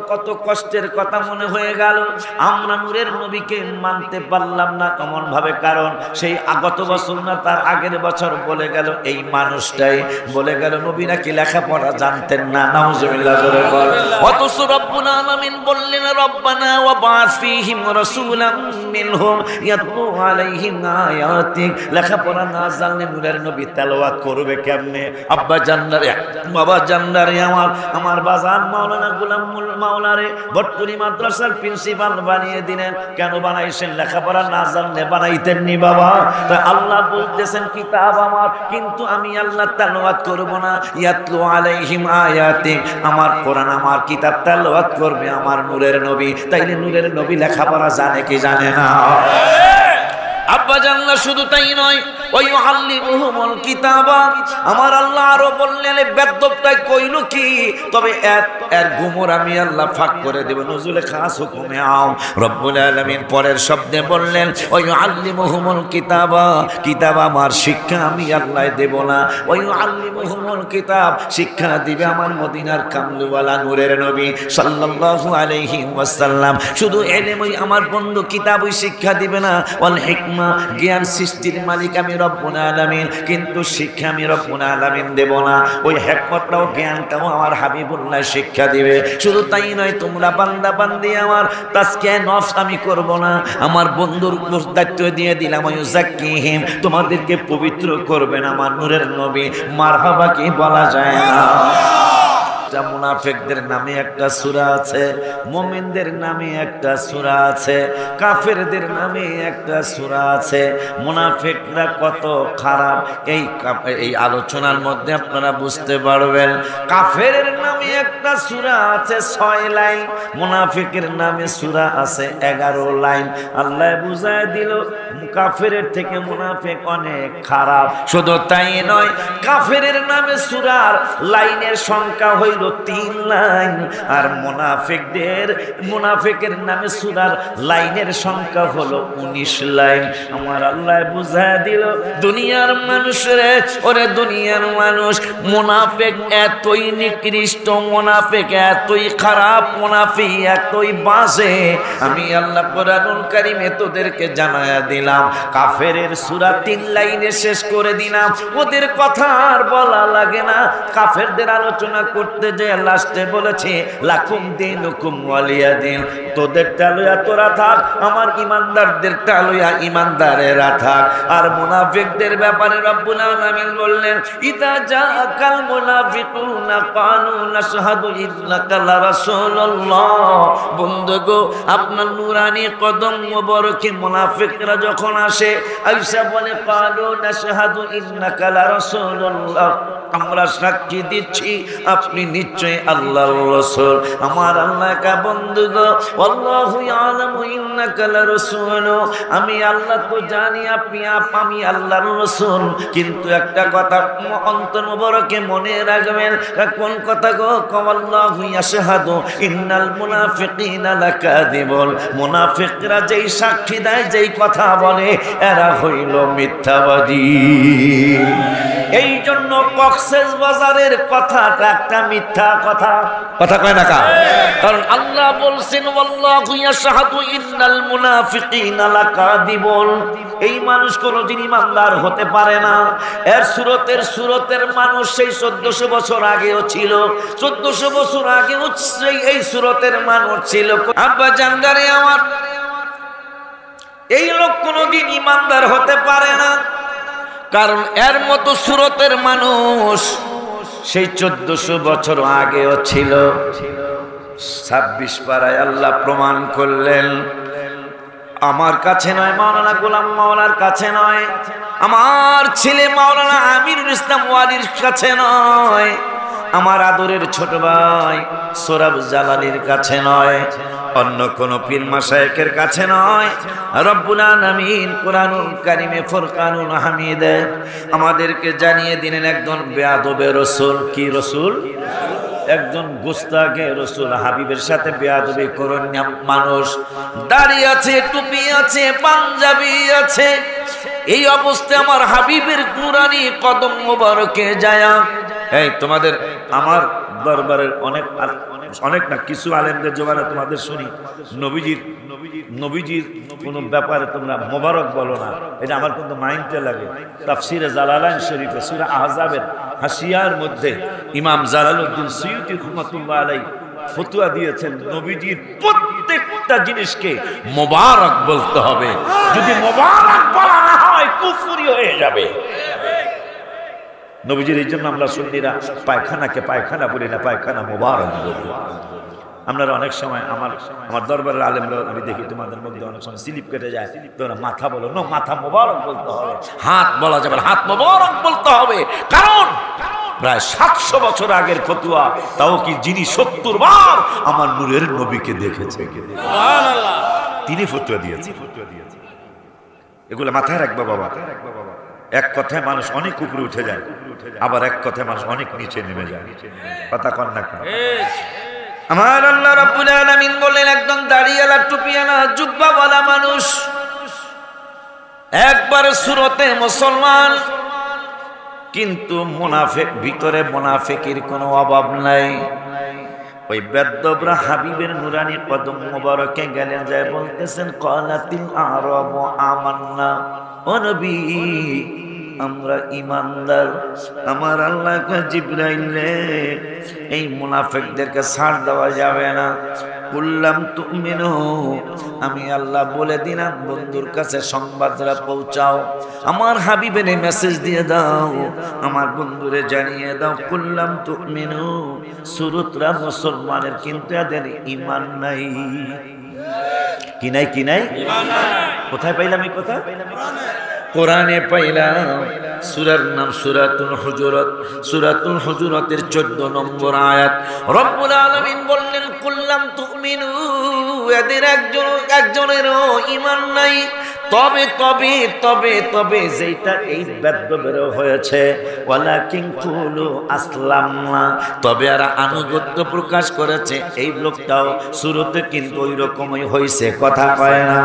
কত কষ্টের কথা মনে হয়ে গেল। আমরা নূরের নবীকে মানতে পারলাম না এমন ভাবে, কারণ সেই আগত বছর না তার আগের বছর বলে গেল এই মানুষটাই বলে গেল নবী নাকি লেখাপড়া জানতেন না। নাউজুবিল্লাহ জোরে বল। অথচ রব্বুল আলামিন বললেন রব্বানা ওয়া বা'আস ফীহিম রাসূলাম মিনহুম ইয়াতলু আলাইহিম আয়াতিক। লেখাপড়া না জানলে নূরের নবী তেলাওয়াত করবে কেমনে? আব্বা জান্নারে বাবা জান্নারে আমার বাজান মাওলানা গোলাম মাওলারে ভট্টুরি মাদ্রাসার প্রিন্সিপাল বানিয়ে দিলেন। কেন বানাইছেন? লেখাপড়া না জানলে বানাইতেন নি বাবা। তো আল্লাহ বলতেছেন কিতাব আমার, কিন্তু আমি আল্লাহ তেলাওয়াত করব না। ইয়াতলু আলাইহিম আয়াতি, আমার কোরআন আমার কিতাব তেলাওয়াত করবে আমার নূরের নবী। তাইলে নূরের নবী লেখাপড়া জানে কি জানে না? আব্বা জানলা শুধু তাই নয়, ওই আল্লিমুহুমুল কিতাবা, আমার আল্লাহ আরো বললেন বেদবটাই কইল কি, তবে এর গুমর আমি আল্লাহ ফাঁক করে দেব। নজুলে খাস হুকুমে আও রব্বুল আলামিন পরের শব্দে বললেন ওই আল্লিমুহুমুল কিতাবা, কিতাব আমার শিক্ষা আমি আল্লাহ দেব না। ওই আল্লিমুহুমুল কিতাব শিক্ষা দিবে আমার মদিনার কামলিওয়ালা নূরের নবী সাল্লাল্লাহু আলাইহি ওয়াসাল্লাম। শুধু এলেমই আমার বন্ধু কিতাবই শিক্ষা দিবে না, ওয়াল হিকমা, জ্ঞান সৃষ্টির মালিক আমি রব্বুল আলামিন, কিন্তু শিক্ষা আমি রব্বুল আলামিন দেব না। ওই হিকমতটাও জ্ঞানটাও আমার হাবিবুল্লাহ শিক্ষা দিবে। শুধু তাই নয়, তোমরা বান্দা বান্দি আমার তাজকিয়া নফস আমি করব না, আমার বন্ধুর দায়িত্ব দিয়ে দিলাম ওই যাক্কিহিম, তোমাদেরকে পবিত্র করবেন আমার নূরের নবী। মারহাবা কি বলা যায় না? মুনাফিকদের নামে একটা সূরা আছে, মুমিনদের নামে একটা সূরা আছে, কাফেরদের নামে একটা সূরা আছে। মুনাফিকরা কত খারাপ এই আলোচনার মধ্যে আপনারা বুঝতে পারবেন। কাফেরের নামে একটা সূরা আছে 6 লাইন, মুনাফিকের নামে সূরা আছে 11 লাইন। আল্লাহ বুঝায় দিল কাফেরের থেকে মুনাফিক অনেক খারাপ। শুধু তাই নয়, কাফেরের নামে সূরার লাইনের সংখ্যা হইল 3 লাইন, আর মুনাফিকের নামে সূরার লাইনের সংখ্যা হলো 19 লাইন। আমার আল্লাহ বুঝায় দিল দুনিয়ার মানুষরে, ওরে দুনিয়ার মানুষ, মুনাফিক এতই নিকৃষ্ট, মুনাফিক এতই খারাপ, মুনাফিক এতই বাজে, আমি আল্লাহ কোরআনুল কারীমে তোদেরকে জানায়া দিলাম। কাফেরের সূরা 3 লাইনে শেষ করে দিলাম, ওদের কথা আর বলা লাগে না। কাফেরদের আলোচনা করতে যে লাস্টে বলেছে লাকুম দিনুকুম ওয়ালিয়া দিন, তোদের টালুয়া তোরা থাক, আমার ইমানদারদের টালুয়া ইমানদারেরা থাক। আর মুনাফিকদের ব্যাপারে রব্বুল আলামিন বললেন ইদা জাআকাল মুনাফিকুনা ক্বালু নাশহাদু ইন্নাকা লারাসূলুল্লাহ। বন্ধুগো, আপনার নূরানি কদম মোবারকে মুনাফিকরা যখন আসে, আয়েশা বলে ক্বালু নাশহাদু ইন্নাকা লারাসূলুল্লাহ, আমরা সাক্ষী দিচ্ছি আপনি নিশ্চয় আল্লাহর রাসূল। আমার আল্লাহ কা বন্ধুগো, আল্লাহু ইয়ালামু ইন্নাকা লারাসূল, আমি আল্লাহ তো জানি আপনি আমি আল্লাহর রাসূল। কিন্তু একটা কথা অন্তর মোবারকে মনে রাখবেন। কোন কথা গো? আল্লাহু ইয়াশহাদু ইন্নাল মুনাফিকিনা লাকাযিবুন, মুনাফিকরা যেই সাক্ষী দেয়, যেই কথা বলে, এরা হইল মিথ্যাবাদী। এই জন্য কক্সেস বাজারের কথাটা একটা মিথ্যা কথা, কথা কয় না কা? কারণ আল্লাহ বলছেন আল্লাহু ইয়াশহাদু ইন্নাল মুনাফিকিনা লাকাযিবুন, এই মানুষ কোনদিন ইমানদার হতে পারে না। এর সুরতের মানুষ সেই 1400 বছর আগেও ছিল, 1400 বছর আগেও এই সুরতের মানুষ ছিল। আব্বা জানদারে আমার, এই লোক কোনদিন ইমানদার হতে পারে না, কারণ এর মতো সুরতের মানুষ সেই 1400 বছর আগেও ছিল। 26 পারায় আল্লাহ প্রমাণ করলেন, আমার কাছে নয়, মাওলানা গোলাম মাওলার কাছে নয়, আমার ছেলে মাওলানা আমিরুল ইসলাম ওয়ালির কাছে নয়, আমার আদরের ছোট ভাই সোরাব জালালির কাছে নয়, অন্য কোন পীর মাশায়েখের কাছে নয়। রব্বুল আলামিন কোরআনুল কারীমে ফুরকানুল হামিদে আমাদেরকে জানিয়ে দিলেন একজন বেয়াদবের রাসূল। কি রাসূল? একজন গুস্তাখে রাসূল। হাবিবের সাথে বেয়াদবি করেন না মানুষ। দাড়ি আছে, টুপি আছে, পাঞ্জাবি আছে, এই অবস্থায় আমার হাবিবের নুরানি কদম মোবারকে যায়া, এই তোমাদের আমার দরবারের অনেক না কিছু আলেমদের জবানে তোমাদের শুনি নবীজির কোন ব্যাপারে তোমরা মোবারক বলো না, এটা আমার কিন্তু মাইন্ডে লাগে। তাফসিরে জালালাইন শরীফে সূরা আহজাবের হাসিয়ার মধ্যে ইমাম জালালউদ্দিন সুয়ুতী রাহমাতুল্লাহ আলাইহি ফতোয়া দিয়েছেন, নবীজির প্রত্যেকটা জিনিসকে মোবারক বলতে হবে, যদি মোবারক বলা না হয় কুফরি হয়ে যাবে। নবীজির এই জন্য আমরা সুন্নিরা পায়খানাকে পায়খানা বলি না, পায়খানা মোবারক বলি। আপনারা অনেক সময় আমার দরবারের আলেমরা আমি দেখি তোমাদের মধ্যে অনেক সময় স্লিপ কেটে যায়, তোমরা মাথা বলো, না মাথা মোবারক বলতে হবে, হাত বলা যাবে না, হাত মোবারক বলতে হবে। কারণ প্রায় 700 বছর আগের ফতোয়া, তাও কি যিনি 70 বার আমার নূরের নবীকে দেখেছে, তিনি ফতোয়া দিয়েছে। এগুলো মাথায় রাখবা বাবা। এক কথায় মানুষ অনেক উপরে উঠে যায়, আবার এক কথায় মানুষ অনেক নিচে নেমে যায়। কথা কন না কেন? আমার আল্লাহ রাব্বুল আলামিন বলেন, একদম দাড়িওয়ালা টুপিওয়ালা জুব্বাওয়ালা মানুষ একবার সুরতে মুসলমান, কিন্তু মুনাফিক, ভিতরে মুনাফিকের কোনো অভাব নাই। ওই বেদ্যবরা হাবিবের নুরানি কদম মোবারকে গেলেন, যায় বলতেছেন ক্বালাতিল আরাবু আমান্না, ও নবী আমরা ঈমানদার। আমার আল্লাহ জিবরাইল, এই মুনাফিকদেরকে ছাড় দেওয়া যাবে না। কুল্লাম তুমিনু, আমি আল্লাহ বলে দিলাম বন্ধুর কাছে সংবাদটা পৌঁছাও, আমার হাবিবের মেসেজ দিয়ে দাও, আমার বন্ধুরে জানিয়ে দাও কুল্লাম তুমিনু, সুরতরা মুসলমানের কিন্তু এদের ঈমান নাই। কি নাই? কি নাই? কোথায় পাইলাম এই কথা? কোরআনে পাইলাম। সূরার নাম সূরাতুল হুজুরাত। সূরাতুল হুজুরাতের 14 নম্বর আয়াত। রব্বুল আলামিন বললেন কুল্লাম তুমিনু, এদের একজনেরও ঈমান নাই। তবে তবে তবে তবে যেটা এই বেদ্যবেরও হয়েছে, ওয়ালাকিন কুলু আসলামনা, তবে আর আনুগত্য প্রকাশ করেছে। এই লোকটাও শুরুতে কিন্তু ওই রকমই হয়েছে, কথা কয় না,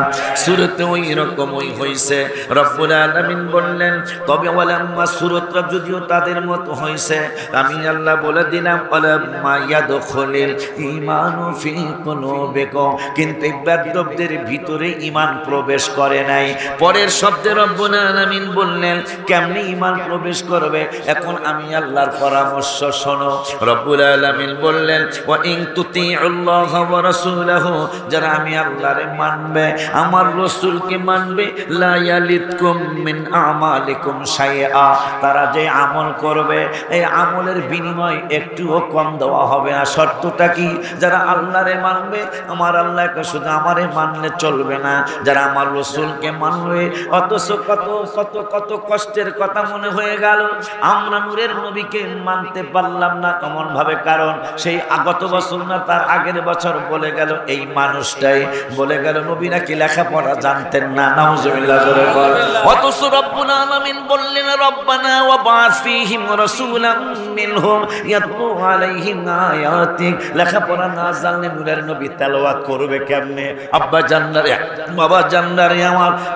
শুরুতে ওই রকমই হয়েছে। রব্বুল আলামিন বললেন তবে ওয়ালাম্মা, সুরতরা যদিও তাদের মতো হয়েছে, আমি আল্লাহ বলে দিলাম ওয়ালাম্মা ইয়াদখুলিল ঈমানু ফি কুলুবিকুম, কিন্তু এই বেদ্যবদের ভিতরে ঈমান প্রবেশ করে না। পরের শব্দে রব্বুল আলামিন বললেন কেমনে ঈমান প্রবেশ করবে। এখন আমি আল্লাহর পরামর্শ শোনো। রব্বুল আলামিন বললেন ওয়া ইন তুতিউল্লাহ ওয়া রাসূলাহু, যারা আমি আল্লাহরে মানবে, আমার রাসূলকে মানবে, লা ইয়ালিতকুম মিন আমালিকুম শাইআ, তারা যে আমল করবে এই আমলের বিনিময় একটুও কম দেওয়া হবে না। শর্তটা কি? যারা আল্লাহরে মানবে, আমার আল্লাহকে শুধু আমারে মানলে চলবে না, যারা আমার রাসূলকে মানবে। অথচ কত কত কত কষ্টের কথা মনে হয়ে গেল, আমরা নূরের নবীকে মানতে পারলাম না এমন ভাবে। কারণ সেই আগত বছর না তার আগের বছর বলে গেল, এই মানুষটাই বলে গেল নবী নাকি লেখাপড়া জানতেন না। নাউজুবিল্লাহ জোরে বল। অথচ রব্বুল আলামিন বললেন রব্বানা ওয়া বা'আস ফীহিম রাসূলাম মিনহুম ইয়াতলু আলাইহিম আয়াতিক, লেখাপড়া না জানলে নূরের নবী তেলাওয়াত করবে কেমনে? আব্বা জান্নারে, বাবা জান্নারে,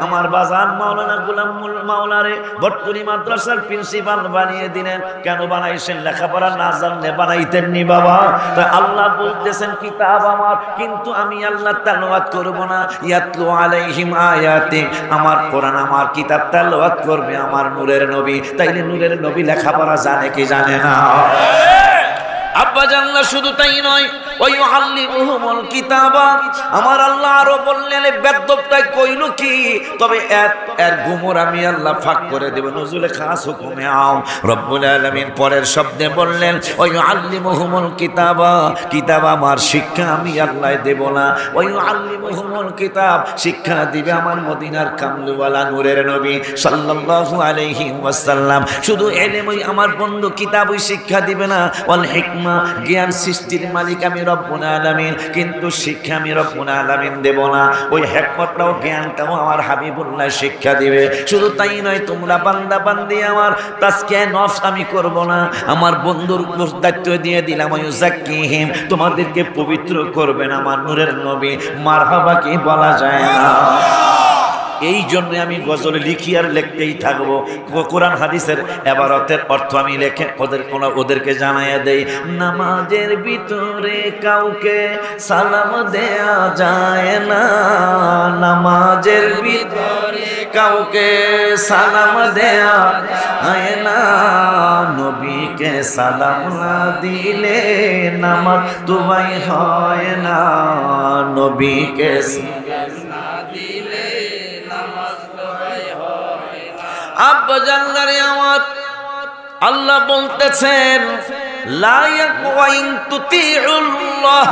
আমার বাজান মাওলানা গোলাম মাওলারে ভট্টুরি মাদ্রাসার প্রিন্সিপাল বানিয়ে দিলেন। কেন বানাইছেন? লেখাপড়া না জানলে বানাইতেন নি বাবা। তো আল্লাহ বলতেছেন কিতাব আমার, কিন্তু আমি আল্লাহ তেলাওয়াত করব না। ইয়াতলু আলাইহিম আয়াতি, আমার কোরআন আমার কিতাব তেলাওয়াত করবে আমার নূরের নবী। তাইলে নূরের নবী লেখাপড়া জানে কি জানে না? আব্বা জানলা শুধু তাই নয়, ওই ইউআল্লিমুহুমুল কিতাবা, আমার আল্লাহ আরো বললেন বেদ্যবটাই কইল কি, তবে এর গুমর আমি আল্লাহ ফাঁক করে দেব। নজুলে খাস হুকুমে আও। রব্বুল আলামিন পরের শব্দে বললেন ওই ইউআল্লিমুহুমুল কিতাবা, কিতাব আমার শিক্ষা আমি আল্লাহ দেব না। ওই ইউআল্লিমুহুমুল কিতাব, শিক্ষা দিবে আমার মদিনার কামলিওয়ালা নূরের নবী সাল্লাল্লাহু আলাইহি ওয়াসাল্লাম। শুধু এলেমই আমার বন্ধু, কিতাবই শিক্ষা দিবে না। ওয়াল হিকমা, জ্ঞান সৃষ্টির মালিক আমি রব্বুল আলামিন, কিন্তু শিক্ষা আমি রব্বুল আলামিন দেব না। ওই হিকমতটাও জ্ঞানটাও আমার হাবিবুল্লাহ শিক্ষা দিবে। শুধু তাই নয়, তোমরা বান্দা বান্দি আমার তাজকিয়া নফস আমি করব না, আমার বন্ধুর দায়িত্ব দিয়ে দিলাম ওই যাক্কিহিম, তোমাদেরকে পবিত্র করবেন আমার নূরের নবী। মারহাবা কি বলা যায় না? এই জন্য আমি গজলে লিখি আর লিখতেই থাকবো। কোরআন হাদিসের এবারতের অর্থ আমি লিখে ওদেরকে জানাইয়া দেই। নামাজের ভিতরে কাউকে সালাম দেয়া যায় না, নামাজের ভিতরে কাউকে সালাম দেয়া যায় না, নবীকে সালাম না দিলে নামাজ তোমায় হয় না, নবীকে আব্বা জানলারে আমার আল্লাহ বলতেছেন লা ইয়াকুইন তুতিউল্লাহ,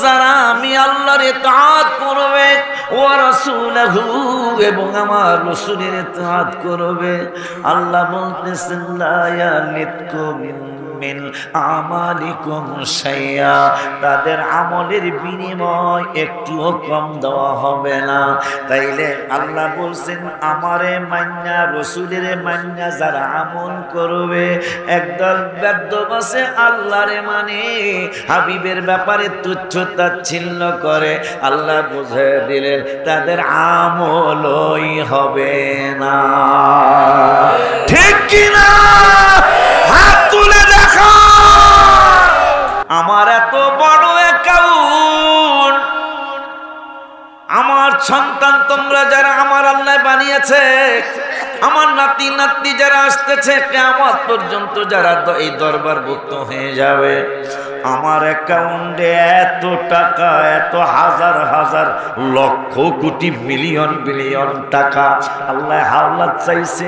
যারা আমি আল্লাহর ইতাআত করবে, ওয়া রাসূলহু এবং আমার রাসূলের ইতাআত করবে, আল্লাহ বলতেছেন লা ইয়ালিতকুম মিন আমালিকুম শাইয়া, তাদের আমলের বিনিময় একটুও কম দেওয়া হবে না। তাইলে আল্লাহ বলছেন আমারে মান্না রাসূলের মান্না যারা আমল করবে, একদল বেদ্যপ আছে আল্লাহরে মানে হাবিবের ব্যাপারে তুচ্ছ তাচ্ছিল্য করে, আল্লাহ বুঝে দিলেন তাদের আমলই হবে না। ঠিক কিনা? হাত তুলে দেখা। আমার এত বড় অ্যাকাউন্ট, আমার সন্তান তোমরা যারা আমার আল্লাহ বানিয়েছে, আমার নাতি নাতনি যারা আসতেছে কিয়ামত পর্যন্ত যারা এই দরবারভুক্ত হয়ে যাবে, আমার অ্যাকাউন্টে এত টাকা, এত হাজার হাজার লক্ষ কোটি মিলিয়ন বিলিয়ন টাকা আল্লাহ হাওলাত চাইছে।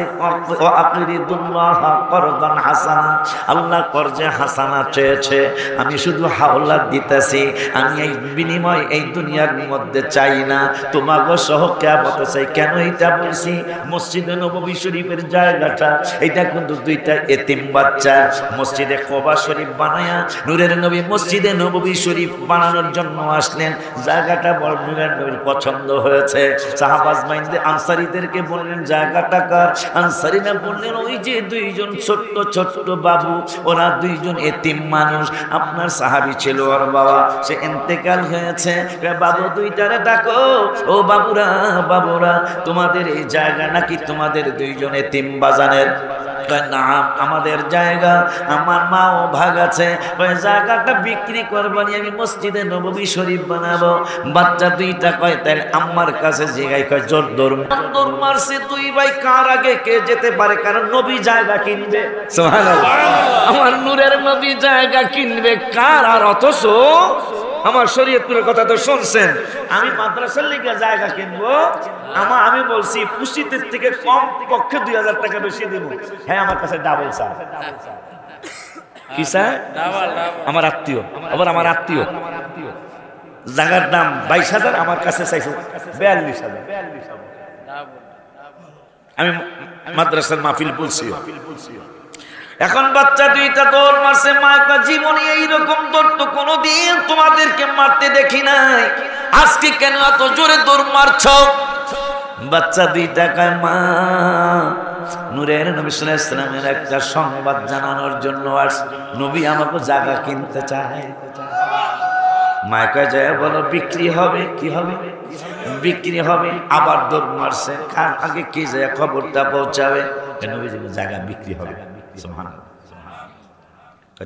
আকরিদুল্লাহ করদান হাসানা, আল্লাহ কর্জে হাসানা চেয়েছে, আমি শুধু হাওলাত দিতেছি, আমি এই বিনিময় এই দুনিয়ার মধ্যে চাই না, তোমাকে সহ কিয়ামতে চাই। কেন এটা বলছি? মসজিদে নববী শরীফের জায়গাটা এটা কিন্তু দুইটা এতিম বাচ্চা মসজিদে কোবা শরীফ বানায়া নূরের নবী মসজিদে নববী শরীফ বানানোর জন্য আসলেন। জায়গাটা বড় নূরের নবীর পছন্দ হয়েছে। সাহাবা আজমাইনদের আনসারীদেরকে বললেন জায়গাটা কার? আনসারীরা বললেন ওই যে দুইজন ছোট্ট ছোট্ট বাবু, ওরা দুইজন এতিম মানুষ, আপনার সাহাবী ছিল ওর বাবা, সে ইন্তেকাল হয়েছে, বাবু দুইটারে ডাকো, ও বাবুরা বাবুরা তোমাদের এই জায়গা নাকি তোমাদের দুইজন এতিম বাজানের? না আমাদের জায়গা, আমার মাও ভাগ আছে, ওই জায়গাটা বিক্রি করবানি, আমি মসজিদে নববী শরীফ বানাবো। বাচ্চা দুইটা কয় তাহলে আম্মার কাছে জিগাই, কয় জোর দৌড় মারছে দুই ভাই, কার আগে কে যেতে পারে, কারণ নবী জায়গা কিনবে। সুবহানাল্লাহ, আমার নূরের নবী জায়গা কিনবে কার? আর অথচ আমার শরীয়তপুরের কথা তো শুনছেন, আমি মাদ্রাসার লিগে জায়গা কিনবো, আমি বলছি পুষিতের থেকে কম পক্ষে 2000 টাকা বেশি দেব। হ্যাঁ আমার কাছে ডাবল চাই। কি চাই? আমার আত্মীয়, আবার আমার আত্মীয় জায়গার দাম 22,000, আমার কাছে চাইছে 42,000। আমি মাদ্রাসার মাহফিল বলছি। এখন বাচ্চা দুইটা দৌড় মারছে, মায়ের জীবনে এইরকম দৌড় তো কোনোদিন তোমাদেরকে মারতে দেখি নাই, আজকে কেন এত জোরে দৌড় মারছ? বাচ্চা দুইটা কয় মা নূরের নবী সাল্লাল্লাহু আলাইহি ওয়াসাল্লামের একটা সংবাদ জানানোর জন্য আস, নবী আমাকে জায়গা কিনতে চায়। মায়ের কয় যায় বলো বিক্রি হবে। কি হবে? বিক্রি হবে। আবার দৌড় মারছে, কার আগে কি যায় খবরটা পৌঁছাবে? নবী জায়গা বিক্রি হবে।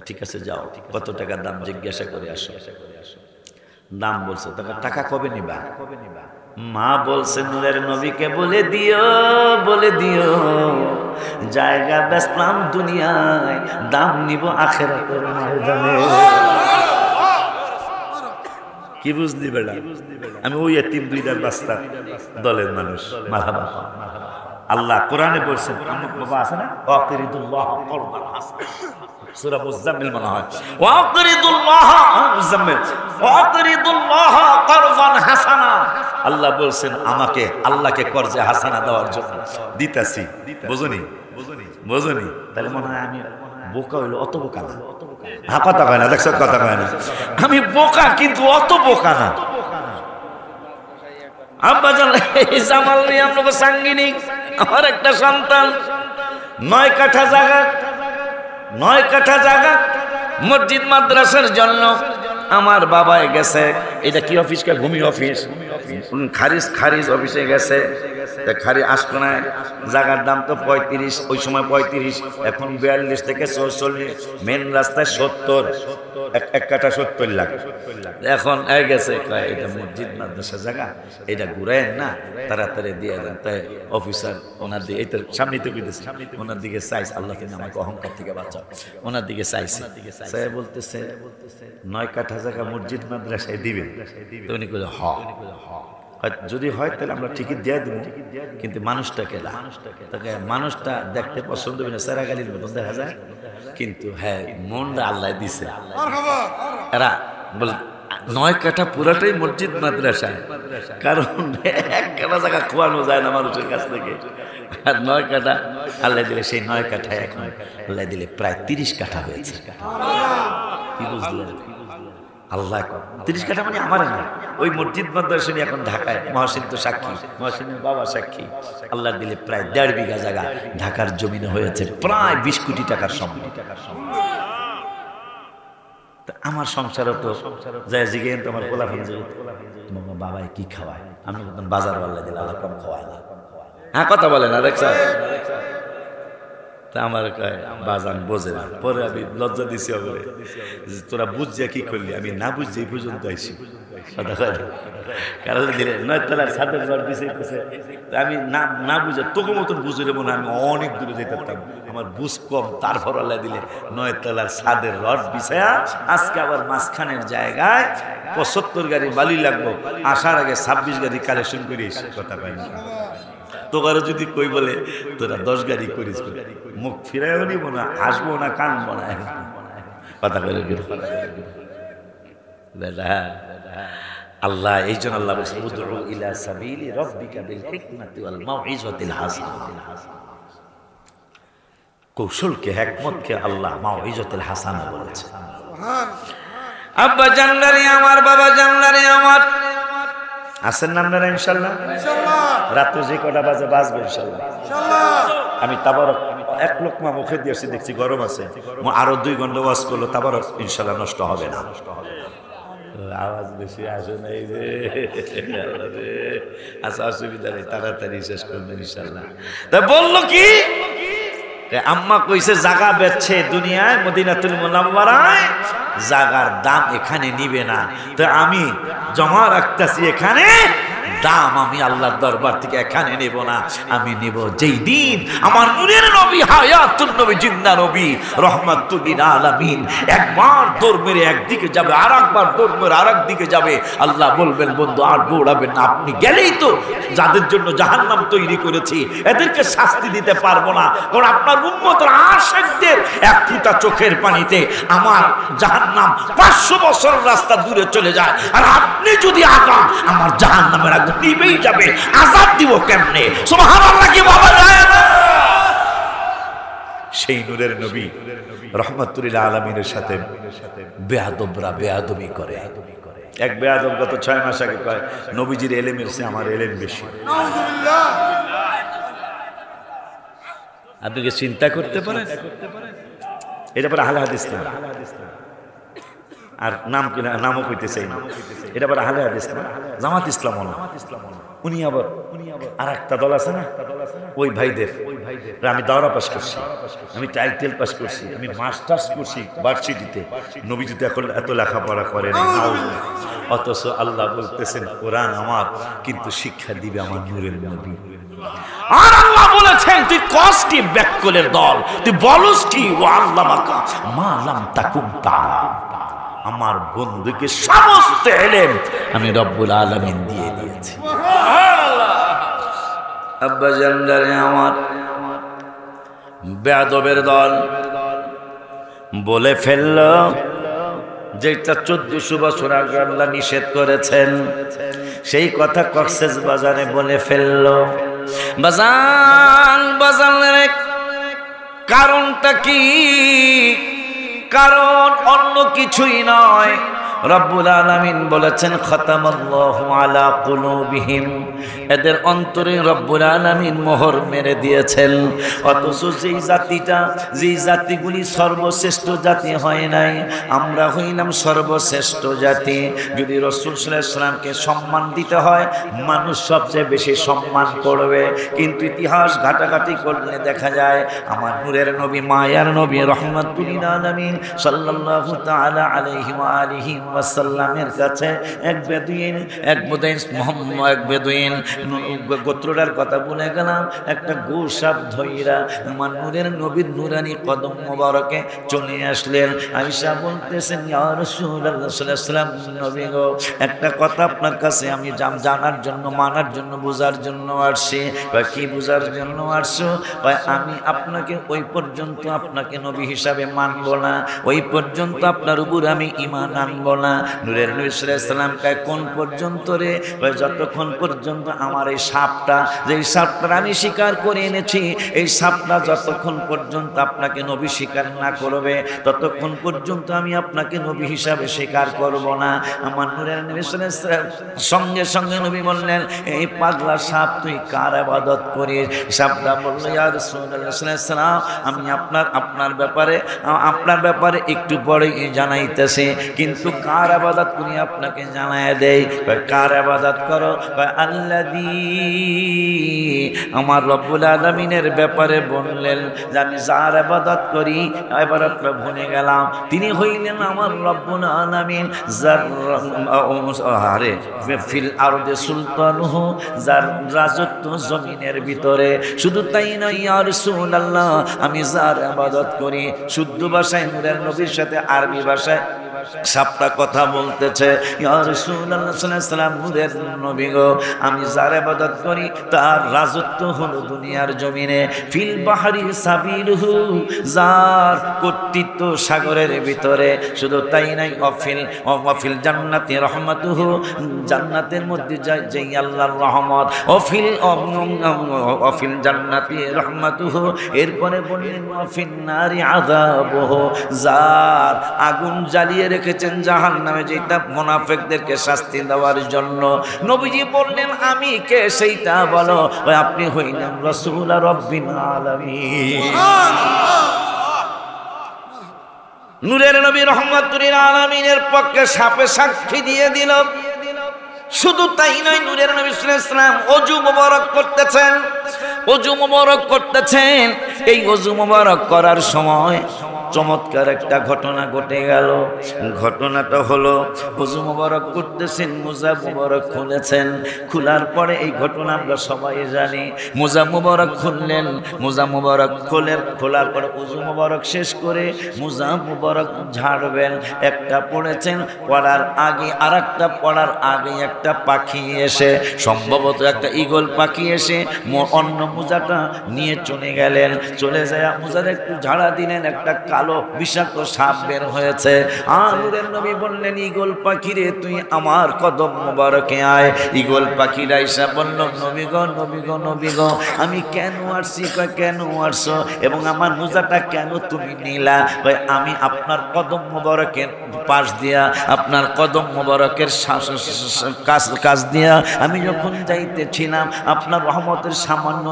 ঠিক আছে যাও, কত টাকা দাম জিজ্ঞাসা করে আসো। দাম বলছে, টাকা কবে নিবা? মা বলছে নূরের নবীকে বলে দিও জায়গা বেচলাম দুনিয়ায়, দাম নিব আখিরাতের ময়দানে। কি বুঝলি বেটা? আমি ওই এতিম দুইটার বাস্তা দলের মানুষ। মারহাবা। আল্লাহ কোরআনে বলছেন, আমার বাবা আছে না, ওয়াকরিদুল্লাহ করদান হাসানা, সূরা মুজাম্মিল মনে হয়, ওয়াকরিদুল্লাহ মুজাম্মিল ওয়াকরিদুল্লাহ করদান হাসানা। আল্লাহ বলছেন আমাকে আল্লাহকে কর্জে হাসানা দেওয়ার জন্য দিতাছি। বুঝুনি? তাহলে মনে হয় আমি বোকা হইলো, অত বোকা না। হ্যাঁ কথা কয় না, দেখছ কথা কয় না, আমি বোকা কিন্তু অত বোকা না। আব্বা জান এই জামাল নিয়ে আপনাকে সাঙ্গিনিক, আমার একটা সন্তান 9 কাঠা জায়গা মসজিদ মাদ্রাসার জন্য আমার বাবাই গেছে। এটা কি অফিস? ভূমি অফিস। খারিজ খারিজ অফিসে গেছে, খারিজ আশকোনায় জায়গার দাম তো 35, ওই সময় 35, এখন 42 থেকে 44, মেন রাস্তায় 70, এক কাঠা 70 লাখ। এখন গেছে এটা মসজিদ মাদ্রাসা জায়গা, এটা ঘুরায় না, তাড়াতাড়ি দিয়ে দেন। তাই অফিসার ওনার দিকে, এইটার সামনে তো বিদেশে, ওনার দিকে চাইছে, আল্লাহ তুমি আমাকে অহংকার থেকে বাঁচাও, ওনার দিকে চাইছে। স্যার বলতেছে 9 কাঠা জায়গা মসজিদ মাদ্রাসায় দিবেন? তো উনি বলে যদি হয় তাহলে আমরা টিকিট দিয়ে দেবো, কিন্তু মানুষটা কেলা, তাকে মানুষটা দেখতে পছন্দ হবে না, সেরাগালির মতন দেখা যায়, কিন্তু হ্যাঁ মনটা আল্লাহ দিছে। এরা বল 9 কাঠা পুরাটাই মসজিদ মাদ্রাসায়, কারণ 1 কাঠা জায়গা খোয়ানো যায় না মানুষের কাছ থেকে। আর 9 কাঠা আল্লাহ দিলে, সেই 9 কাঠা এখন আল্লাহ দিলে প্রায় 30 কাঠা হয়েছে। কি বুঝলেন? আল্লাহ 30 কাঠা মানে আমার না, ওই মসজিদ মাদ্রাসা এখন ঢাকায়, মহসিন তো সাক্ষী, মহসিনের বাবা সাক্ষী, আল্লাহ দিলে প্রায় 1.5 বিঘা জায়গা ঢাকার জমিনে হয়েছে প্রায় 20 কোটি টাকার সম্পদ। আমার সংসারও তো যায় জিগেন, তো আমার পোলা ফোন তোমার বাবাই কি খাওয়ায়, আমি বাজার আল্লাহ দিলে আল্লাহ কম খাওয়ায় না। হ্যাঁ কথা বলে না দেখছ? তা আমার বাজান বোঝে না, পরে আমি লজ্জা দিছি বলে, তোরা বুঝছিয়া কি করলি, আমি না বুঝছি এই পর্যন্ত আইসি। কারণ দিলে 9 তলার ছাদের ঘর বিছাইতেছে, আমি না বুঝে তোকে মতন বুঝলে মনে আমি অনেক দূরে যেতে পারতাম, আমার বুঝ কম, তারপর আল্লাহ দিলে 9 তলার ছাদের রড বিছায়া আজকে আবার মাঝখানের জায়গায় 75 গাড়ি বালি লাগবো, আসার আগে 26 গাড়ি কালেকশন করিস। কথা পাই না তোকারও যদি কই বলে তোরা 10 গাড়ি করিস, মুখ ফিরাইও নিব না, হাসবো না, কানবো না, কথা করে আল্লাহ। এই জন্য আল্লাহ বলছে উদউ ইলা সাবিলি রাব্বিকা বিল হিকমাতি ওয়াল মাউইজাতিল হাসানাহ। কৌশলকে, হিকমতকে আল্লাহ মাউইজাতুল হাসানাহ বলেছে। আব্বা জানলারে আমার, বাবা জানলারে আমার, আছেন না আপনারা? ইনশাআল্লাহ রাত্রে যে কটা বাজে বাজবে ইনশাআল্লাহ। আমি তাবারক 1 লোকমা মুখে দিয়েছি, দেখছি গরম আছে, আরো 2 ঘন্টা ওয়াজ করলো, তাবারক ইনশাআল্লাহ নষ্ট হবে না। আওয়াজ বেশি আসে নাই রে, আচ্ছা অসুবিধা নেই, তাড়াতাড়ি শেষ করবেন ইনশাআল্লাহ। তা বললো কি, আম্মা কইছে জায়গা বেচছে দুনিয়ায়, মদিনাতুল মুনাওয়ারায়, জায়গার দাম এখানে নিবে না, তো আমি জমা রাখতেছি এখানে, দাম আমি আল্লাহর দরবার থেকে এখানে নেব না, আমি নেব যেই দিন আমার নূরের নবী, হায়াতুন নবী, জিন্দা নবী, রহমাতুল লিল আলামিন একবার দৌড় মেরে একদিকে যাবে, আর একবার দৌড় মেরে আরেক দিকে যাবে, আল্লাহ বলবেন বন্ধু আর দৌড়াবেন না, আপনি গেলেই তো যাদের জন্য জাহান্নাম তৈরি করেছি এদেরকে শাস্তি দিতে পারবো না, কারণ আপনার উম্মতের আশিকদের 1 ফোঁটা চোখের পানিতে আমার জাহান্নাম 500 বছর রাস্তা দূরে চলে যায়, আর আপনি যদি আগান আমার জাহান্নামের আগুন নিবেই যাবে, আযাব দিব কেমনে? সুবহানাল্লাহ কি বলা যায় না? সেই নূরের নবী রহমাতুল লিল আলামিনের সাথে বেয়াদবরা বেয়াদবি করে। এক বেয়াদব গত 6 মাস আগে কয় নবীজির ইলমের চেয়ে আমার ইলম বেশি। নাউযুবিল্লাহ। আপনি কি চিন্তা করতে পারেন? এটা পরে আহলে হাদিস না, আর নাম কিনা নামও কইতে চাই না, এটা পরে আহলে হাদিস না, জামাত ইসলাম। উনি আবার আর একটা দল আছে না, ওই ভাইদের, আমি দাওরা পাস করছি, আমি টাইটেল পাস করছি, আমি মাস্টার্স করছি ভার্সিটিতে, নবীজিতে এখন এত লেখাপড়া করেন, অথচ আল্লাহ বলতেছেন কোরআন আমার, কিন্তু শিক্ষা দিবে আমার নূরের নবী। আর আল্লাহ বলেছেন তুই কষ্টি ব্যাককলের দল, তুই বলস কি ও আল্লাহ মাকা মা লাম তাকুম তাআলা, আমার বন্ধুকে সমস্ত ইলম আমি রব্বুল আলামিন দিয়ে দিয়েছি। আব্বা জানদারে আমার, বেয়াদবের দল বলে ফেলল যেটা 1400 বছর আগে আল্লাহ নিষেধ করেছেন, সেই কথা কক্সেস বাজারে বলে ফেলল। বাজানের কারণটা কি? কারণ অন্য কিছুই নয়, রব্বুল আলামিন বলেছেন খতামাল্লাহু আলা কুলুবিহিম, এদের অন্তরে রব্বুল আলামিন মোহর মেরে দিয়েছেন। অথচ যেই জাতিগুলি সর্বশ্রেষ্ঠ জাতি হয় নাই, আমরা হইলাম সর্বশ্রেষ্ঠ জাতি। যদি রাসূল সাল্লাল্লাহু আলাইহি ওয়াসাল্লামকে সম্মান দিতে হয়, মানুষ সবচেয়ে বেশি সম্মান করবে। কিন্তু ইতিহাস ঘাটাঘাটি করলে দেখা যায় আমার নূরের নবী, মায়ার নবী, রহমাতুল লিল আলামিন সাল্লাল্লাহু তাআলা আলাইহি ওয়া আলিহি ওয়াসাল্লামের কাছে এক বেদুইন গোত্রটার কথা বলে গেলাম, একটা গোসাপ ধইরা আমার নূরের নবীর নূরানি কদম মোবারকে চলে আসলেন। আয়েশা বলতেছেন, ইয়া রাসূলুল্লাহ সাল্লাল্লাহু আলাইহি ওয়াসাল্লাম, নবী গো, একটা কথা আপনার কাছে আমি জানার জন্য, মানার জন্য, বোঝার জন্য আসছি। কি বোঝার জন্য আসছো? আমি আপনাকে ওই পর্যন্ত আপনাকে নবী হিসাবে মানব না, ওই পর্যন্ত আপনার উপর আমি ঈমান আনব না। নূরের নবী সাল্লাল্লাহু আলাইহি ওয়াসাল্লাম কয়, কোন পর্যন্ত রে? যতক্ষণ পর্যন্ত আমার এই সাপটা, যে সাপটা আমি শিকার করে এনেছি, এই সাপটা যতক্ষণ পর্যন্ত আপনাকে নবী স্বীকার না করবে, ততক্ষণ পর্যন্ত আমি আপনাকে নবী হিসাবে স্বীকার করব না। আমার নূরের নবী সাল্লাল্লাহু আলাইহি ওয়াসাল্লাম সঙ্গে সঙ্গে নবী বললেন, এই পাগলা সাপ তুই কার ইবাদত করিস? সাপটা বলল, ইয়া রাসূলুল্লাহ সাল্লাল্লাহু আলাইহি ওয়াসাল্লাম, আমি আপনার ব্যাপারে একটু পরে জানাইতেছি, কিন্তু কার ইবাদত করি আপনাকে জানায় দেই। কার ইবাদত করো? আল্লাযী, আমার রব্বুল আলামিনের ব্যাপারে বললেন যে আমি যার ইবাদত করি, ইবাদতটা ভুলে গেলাম, তিনি হইলেন আমার রব্বুল আলামিন, যার ফিল আরদে সুলতানুহু, যার রাজত্ব জমিনের ভিতরে। শুধু তাই নয় ইয়া রাসূলুল্লাহ, আমি যার ইবাদত করি, শুদ্ধ ভাষায় নূরের নবীর সাথে আরবি ভাষায় সাপটা কথা বলতেছে, ইয়া রাসূলুল্লাহ সাল্লাল্লাহু আলাইহি ওয়াসাল্লাম, নূরের নবী গো, আমি যার ইবাদত করি তার রাজত্ব হলো দুনিয়ার জমিনে। ফিল বাহরি সাবিলুহু, যার কর্তৃত্ব সাগরের ভিতরে। শুধু তাই নাই, অফিল জান্নাতি রহমাতুহু, জান্নাতের মধ্যে যেই আল্লাহর রহমত, অফিল জান্নাতি রহমাতুহু, এরপরে বললেন অফিন নারি আযাবুহু, যার আগুন জ্বালিয়ে রেখেছেন জাহান্নামে, যেটা মুনাফিকদেরকে শাস্তি দেওয়ার জন্য। নবীজি বললেন, আমি কে সেইটা বলো। আপনি হইলেন রাসূল রাব্বিল আলামিন। নূরের নবী রহমাতুল লিল আলামিনের পক্ষে সাপে সাক্ষী দিয়ে দিল। শুধু তাই নয়, নূরের নবী সাল্লাল্লাহু আলাইহি ওয়াসাল্লাম ওযু মোবারক করতেছেন। এই ওযু মোবারক করার সময় চমৎকার একটা ঘটনা ঘটে গেল। ঘটনাটা হলো, ওযু মোবারক করতেছেন, মোজা মোবারক খুলেছেন। খোলার পরে এই ঘটনা আমরা সবাই জানি। মোজা মোবারক খুললেন, মোজা মোবারক খোলার পরে ওযু মোবারক শেষ করে মোজা মোবারক ঝাড়বেন। একটা পড়েছেন, পড়ার আগে আরেকটা, পড়ার আগে একটা পাখি এসে, সম্ভবত একটা ঈগল পাখি এসে অন্য মোজাটা নিয়ে চলে গেলেন। চলে যায় মোজার একটু ঝাড়া দিলেন, একটা কালো বিষাক্ত সাপ বের হয়েছে। নূরের নবী বললেন, ঈগল পাখি রে, তুই আমার কদম মোবারকে আয়। ঈগল পাখি আইসা বলল, নবী গো, নবী গো, নবী গো, আমি কেন আসছি? কেন আসছো এবং আমার মোজাটা কেন তুমি নিলা? আমি আপনার কদম মোবারকের পাশ দিয়া, আপনার কদম মোবারকের কাজ দিয়া আমি যখন যাইতেছিলাম, আপনার রহমতের সামান্য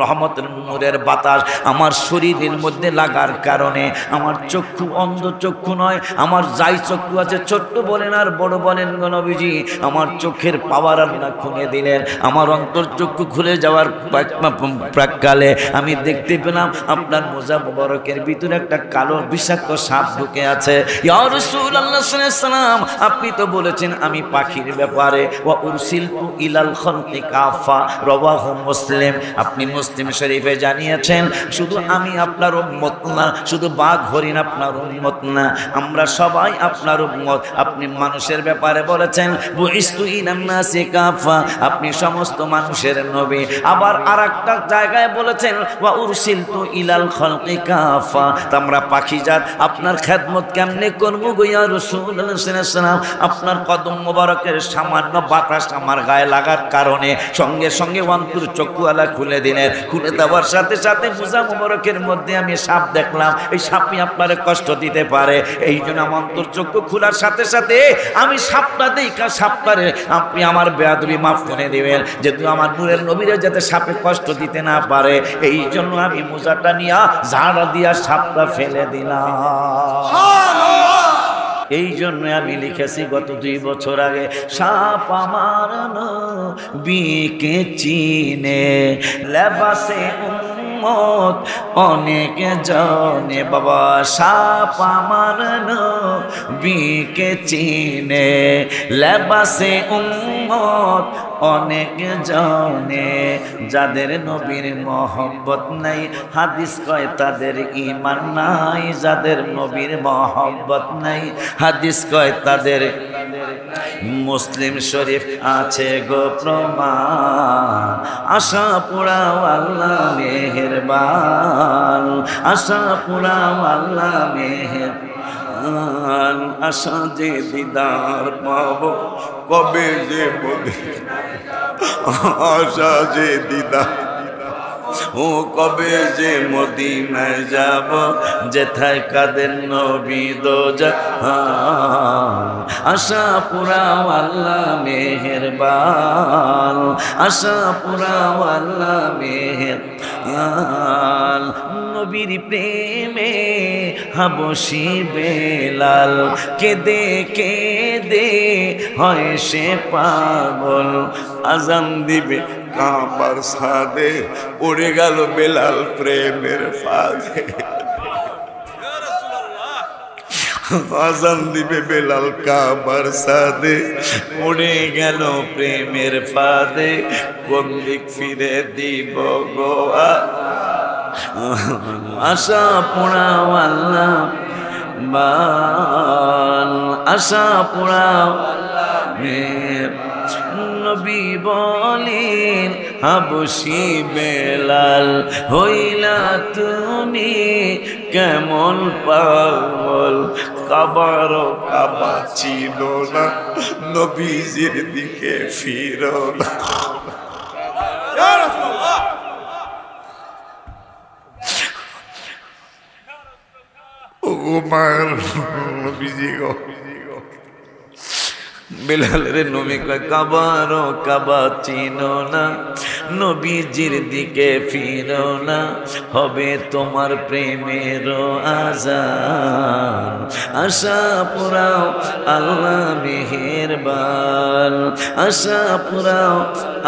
রহমতের নূরের বাতাস আমার শরীরের মধ্যে লাগার কারণে আমার চক্ষু অন্ধ চক্ষু নয়, আমার যাই চক্ষু আছে, ছোট্ট বলেন আর বড় বলেন গো নবীজি, আমার চোখের পাওয়ার আল্লাহ খুলে দিলেন। আমার অন্তর চক্ষু খুলে যাওয়ার প্রাককালে আমি দেখতে পেলাম আপনার মোজা মোবারকের ভিতরে একটা কালো বিষাক্ত সাপ ঢুকে আছে। ইয়া রাসূলুল্লাহ সাল্লাল্লাহু আলাইহি ওয়াসাল্লাম, আপনি তো বলেছেন আমি পাখির ব্যাপারে, ওয়া উরসিলতু ইলাল খালকি কাফা, রাওয়াহু মুসলিম। আপনি মুসলিম শরীফে জানিয়েছেন, শুধু আমি আপনার উম্মত না, শুধু বাঘ হরিণ আপনার উম্মত না, আমরা সবাই আপনার উম্মত। আপনি মানুষের ব্যাপারে বলেছেন, বুইস্তু ইলান নাসি কাফা, আপনি সমস্ত মানুষের নবী। আবার আরেকটা জায়গায় বলেছেন, ওয়া উরসিলতু ইলাল খালকি কাফা, আমরা পাখিজাত আপনার খেদমত কেমনে করব গো ইয়া রাসূলুল্লাহ সাল্লাল্লাহু আলাইহি ওয়াসাল্লাম? আপনার কদম মোবারকের সামান্য বাতাস আমার গায়ে লাগার কারণে সঙ্গে সঙ্গে অন্তর চক্ষুওয়ালা খুলে দিলেন। খুলে দেওয়ার সাথে সাথে মোজা মোবারকের মধ্যে আমি সাপ দেখলাম। এই সাপই আপনারে কষ্ট দিতে পারে। এই জন্য আমার অন্তর্চক্ষু খোলার সাথে সাথে আমি সাপটা দেখা সাপটারে আপনি আমার বেয়াদবি মাফ করে দেবেন, যেহেতু আমার নূরের নবীরে যাতে সাপে কষ্ট দিতে না পারে। এই জন্য আমি মোজাটা নিয়ে ঝাড়া দিয়া সাপটা ফেলে দিলাম। এই জন্য আমি লিখেছি গত 2 বছর আগে, সাপ আমার নবীকে চিনে লেবাসে উম্মত অনেক জনে। বাবা সাপ আমার নবীকে চিনে লেবাসে উম্মত অনেক জনে। যাদের নবীর মহব্বত নাই হাদিস কয় তাদের ঈমান নাই, যাদের নবীর মহব্বত নাই হাদিস কয় তাদের। মুসলিম শরীফ আছে গো প্রমাণ, আশা পুরাও আল্লাহ মেহেরবান, আশা পুরাও আল্লাহ মেহেরবান। আশা যে দিদার পাবো কবে যে মদিনা, আশা যে দিদার ও কবে যে মদিনায় যাব, যেথায় কাদের নবী দো জাহান। আশা পুরাও আল্লাহ মেহেরবান, আশা পুরাও আল্লাহ মেহেরবান। নবীর প্রেমে হাবশি বেলাল কেঁদে কেঁদে হয় সে পাগল। আজান দিবে কাবার সাদে উড়ে গেল বেলাল প্রেমের ফাঁদে। আজান দিবে বেলাল কাবার সাদে উড়ে গেল প্রেমের ফাঁদে। কোন দিক ফিরে দিব গোয়া, আশা পুরাও আল্লাহ বান, আশা পুরাও নবী বলেন হাবশি বেলাল হইলা তুমি কেমন পাগল। কাবার কাবা ছিল না নবীজির দিকে ফিরো না। ও মার নবীজি গো, বেলালের নবী কয় কাবার কাবা চিনো না নবীজির দিকে ফিরো না, হবে তোমার প্রেমের আযান। আশা পুরাও আল্লাহ মেহেরবান, আশা পুরাও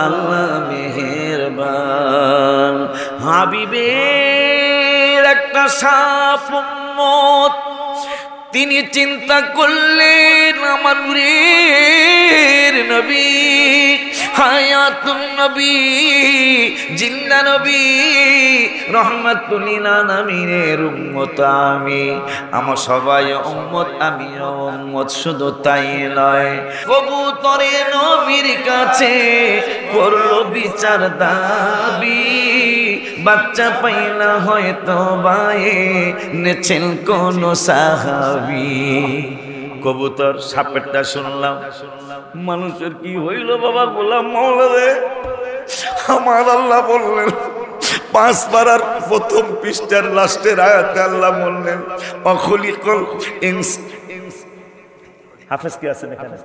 আল্লাহ মেহেরবান। হাবিবের একটা সাপ উম্মত, তিনি চিন্তা করলেন আমার নূরের নবী হায়াতুন নবী জিন্দা নবী রহমাতুল লিল আলামিনের উম্মত আমি, আমার সবাই উম্মত আমিও উম্মত। শুধু তাই নয়, কবুতরে নবীর কাছে করলো বিচার দাবি, বাচ্চা পাইলা হয়তো বায়ে নেছেন কোন সাহাবী। কবুতর সাপেরটা শুনলাম, মানুষের কি হইল বাবা গোলাম মাওলা রে। আমার আল্লাহ বললেন 5 পারার প্রথম পৃষ্ঠার লাস্টের আয়াতে আল্লাহ বললেন অখলিকল ইনস। হাফেজ কে আছেন এখানে?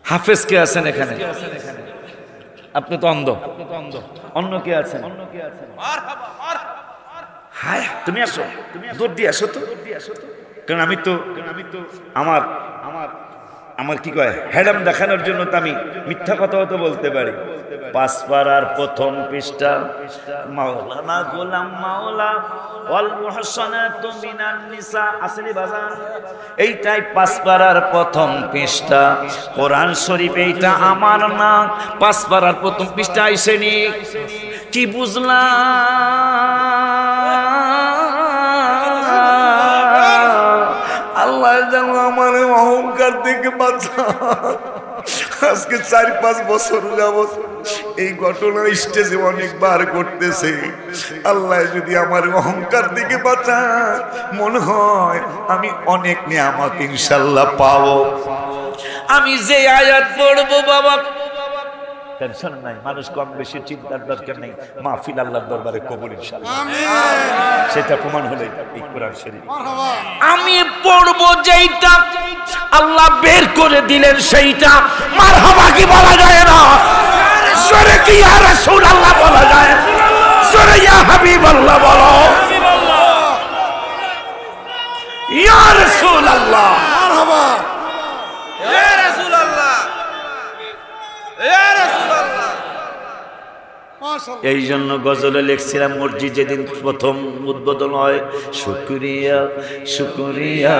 হাফেজ কে আছেন এখানে? আপনি তো অন্ধ, অন্য কে আছেন? হায় তুমি আসো, দূর দিয়ে আসো তো, কারণ আমি তো আমার আমার কি কয় হ্যাডাম দেখানোর জন্য তো আমি মিথ্যা কথাও তো বলতে পারি। 5 পারার প্রথম পৃষ্ঠা, মাওলানা গোলাম মাওলা ওয়াল মুহসানাতু মিনান নিসা আসলি বাজান, এইটাই 5 পারার প্রথম পৃষ্ঠা কোরআন শরীফ। এইটা আমার না, 5 পারার প্রথম পৃষ্ঠা আইসেনি। কি বুঝলাম? আল্লাহ যেন আমার অহংকার থেকে বাঁচা। আজকে 4-5 বছর যাবত এই ঘটনা স্টেজে অনেকবার ঘটতেছে। আল্লাহ যদি আমার অহংকার থেকে বাঁচায়, মনে হয় আমি অনেক নিয়ামত ইনশাআল্লাহ পাবো। আমি যে আয়াত পড়বো বাবা, টেনশন নাই, মানুষ কম বেশি চিন্তার দরকার নেই, মাহফিল আল্লাহর দরবারে কবুল ইনশাআল্লাহ। সেটা প্রমাণ হলো এই কোরআন শরীফ। আমি পড়বো যেইটা আল্লাহ বের করে দিলেন সেইটা মারহাবা কি বলা যায় না? সরে কি ইয়া রাসূলুল্লাহ বলা যায়? সরে ইয়া হাবিবাল্লাহ বলো, ইয়া রাসূলুল্লাহ, মারহাবা ইয়া রাসূলুল্লাহ, ইয়া রাসূলুল্লাহ। এই জন্য গজলে লিখছিলাম, মসজিদ যেদিন প্রথম উদ্বোধন হয়, শুকরিয়া শুকরিয়া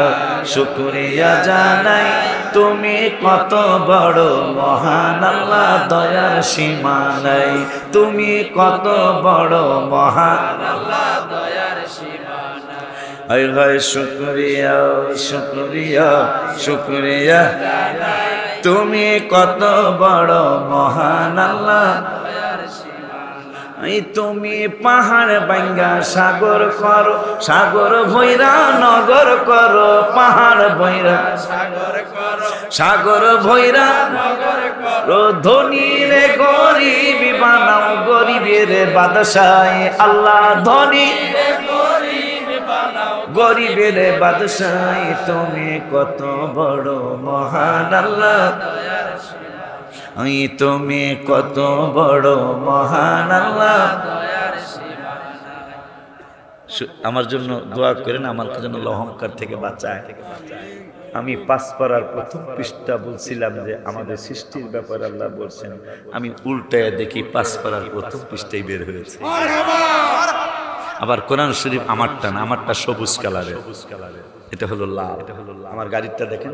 শুকরিয়া জানাই, তুমি কত বড় মহান আল্লাহ, দয়ার সীমা নাই, তুমি কত বড় মহান আল্লাহ, দয়ার সীমা নাই। হায় হায় শুকরিয়া শুকরিয়া শুকরিয়া জানাই, তুমি কত বড় মহান আল্লাহ, তুমি পাহাড় ভাঙ্গা সাগর করো, সাগর ভৈরা নগর করো, পাহাড় ভৈরা সাগর করো, সাগর ভৈরা নগর করো, ধনী রে গরিব বানাও, গরিবের বাদশাহ আল্লাহ, ধনী রে গরিব বানাও, গরিবের বাদশাহ, তুমি কত বড় মহান আল্লাহ, তুমি কত বড় মহান আল্লাহ। আমার জন্য দোয়া করেন, আমার জন্য অহংকার থেকে বাঁচায়। আমি 5 পারার প্রথম পৃষ্ঠা বলছিলাম যে আমাদের সৃষ্টির ব্যাপারে আল্লাহ বলছেন, আমি উল্টায় দেখি 5 পারার প্রথম পৃষ্ঠায় বের হয়েছে। আবার কোরআন শরীফ আমারটা না, আমারটা সবুজ কালারের, এটা হলো লাল। আমার গাড়িটা দেখেন,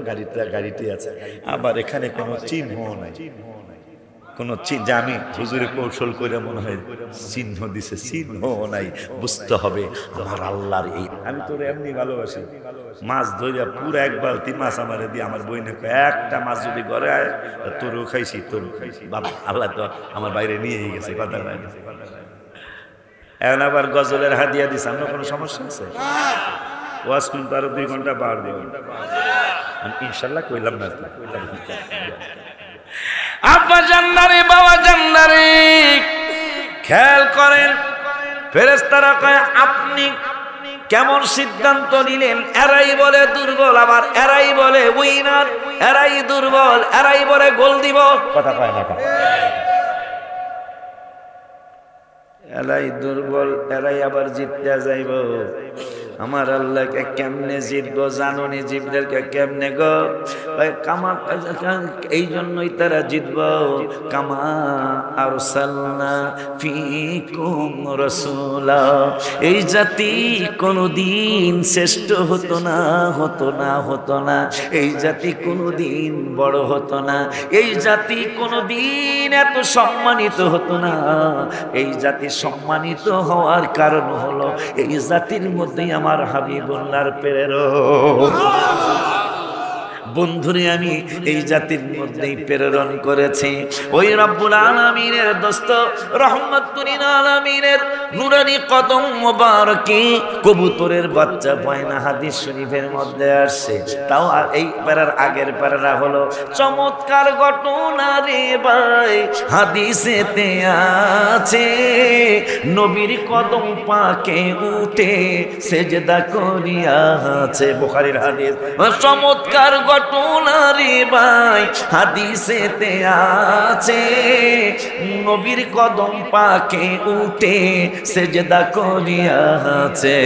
গাড়িতে আছে, আবার এখানে কোনো চিহ্ন নাই, কোনো চিহ্ন, আমি হুজুরে কৌশল করে মনে হয় চিহ্ন দিছে, চিহ্ন নাই। বুঝতে হবে আমার আল্লাহর এই, আমি তোর এমনি ভালোবাসি, মাছ ধরিয়া পুরো 1 বালতি মাছ আমারে দিয়ে, আমার বই না একটা মাছ যদি ঘরে আয় তোরও খাইছি, তোর খাইছি, বাবা আল্লাহ তো আমার বাইরে নিয়ে গেছে, কথা নাই। এখন আবার গজলের হাদিয়া দিছে, আমরা কোনো সমস্যা আছে? ওয়াজ কিন্তু আরো 2 ঘন্টা বাড়বে ইনশাল্লাহ, কইলাম না আব্বা জান্নারে, বাবা জান্নারে। খেয়াল করেন, ফেরেশতারা কয় আপনি কেমন সিদ্ধান্ত নিলেন? এরাই বলে দুর্বল, আবার এরাই বলে উইনার, এরাই দুর্বল, এরাই বলে গোল দিব, কথা কয় না, এরাই দুর্বল, এরাই আবার জিততে যাইব। আমার আল্লাহকে কেমনে জিতবো জানুনি, জীবদেরকে কেমনে গো? এই জন্যই তারা জিতব। কামা আরসালনা ফিকুম রাসূলা, এই জাতি কোনদিন শ্রেষ্ঠ হতো না, হতো না, হতো না। এই জাতি কোনদিন বড় হতো না, এই জাতি কোনদিন এত সম্মানিত হতো না। এই জাতি সম্মানিত হওয়ার কারণ হলো এই জাতির মধ্যেই আমার হাবিবুল্লাহর প্রেরণ। বন্ধুরে আমি এই জাতির মধ্যেই প্রেরণ করেছি। ওই রব্বুল আলামিনের দোস্ত রহমাতুল লিল আলামিনের নুরানি কদম মোবারকে কবুতরের বাচ্চা পয়না হাদিস শরীফের মধ্যে আসছে। তাও এই প্যারার আগের প্যারাটা হলো চমৎকার ঘটনা রে ভাই, হাদিসেতে আছে নবীর কদম পাকে উঠে সেজদা করিয়াছে, বুখারীর হাদিস। চমৎকার ঘটনারে ভাই, হাদিসেতে আছে নবীর কদম পাকে উঠে সেজদা করিয়াছে।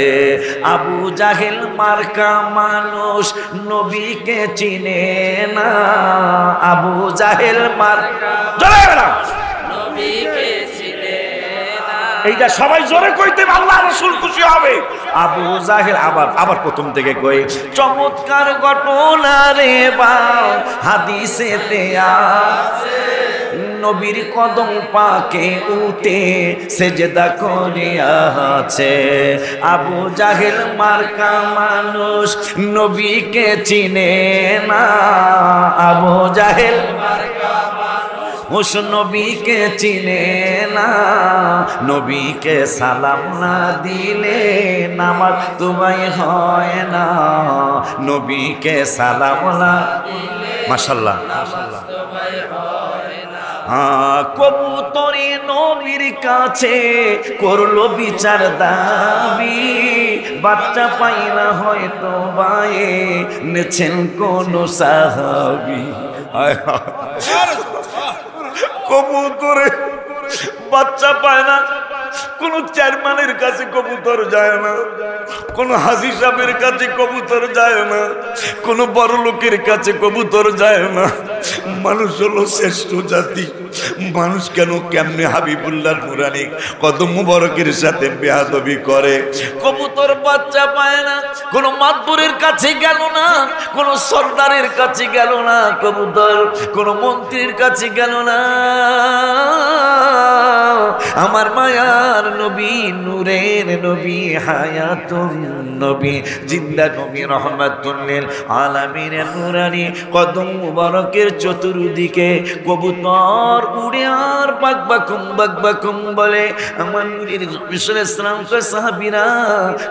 আবু জাহেল মার্কা মানুষ নবীকে চিনে না, আবু জাহেল মার্কা নবীকে চিনে না, এইটা সবাই জোরে কইতে আল্লাহ রাসূল খুশি হবে। আবু জাহেল আবার প্রথম থেকে কই, চমৎকার ঘটনা রে বাপ, হাদিসেতে আছে নবীর কদম পাকে উঠে সেজদা করিয়াছে। আবু জাহেল মার্কা মানুষ নবীকে চিনে না, আবু জাহেল মার্কা মানুষ নবীকে চিনে না। নবীকে সালাম না দিলে নামাজ তোমায় হয় না, নবীকে সালাম না দিলে মাশাআল্লাহ কবুতরে নবীর কাছে করলো বিচার দাবি, বাচ্চা পাই না হয়তো বায়ে নেছেন কোন সাহাবী। কবুতরে বাচ্চা পায় না, কোন চেয়ারম্যানের কাছে কবুতর যায় না, কোন হাজী সাহেবের কাছে কবুতর যায় না, কোন বড় লোকের কাছে কবুতর যায় না। মানুষ হলো শ্রেষ্ঠ জাতি। মানুষ কেন কেমনে হাবিবুল্লাহর নুরানি কদম মুবারকের সাথে বেয়াদবি করে? কবুতর বাচ্চা পায় না, কোন মাতবরের কাছে গেল না, কোন সর্দারের কাছে গেল না, কবুতর কোন মন্ত্রীর কাছে গেল না। আমার মায়ার নবী, নূরের নবী, হায়াতুন নবী, জিন্দা নবী, রহমাতুল লিল আলামিনের নুরানি কদম মুবারকের চতুর্দিকে কবুতর উড়ে আর বাকবাকুম বলে। আমার নবীর ইসলাম কে সাহাবীরা,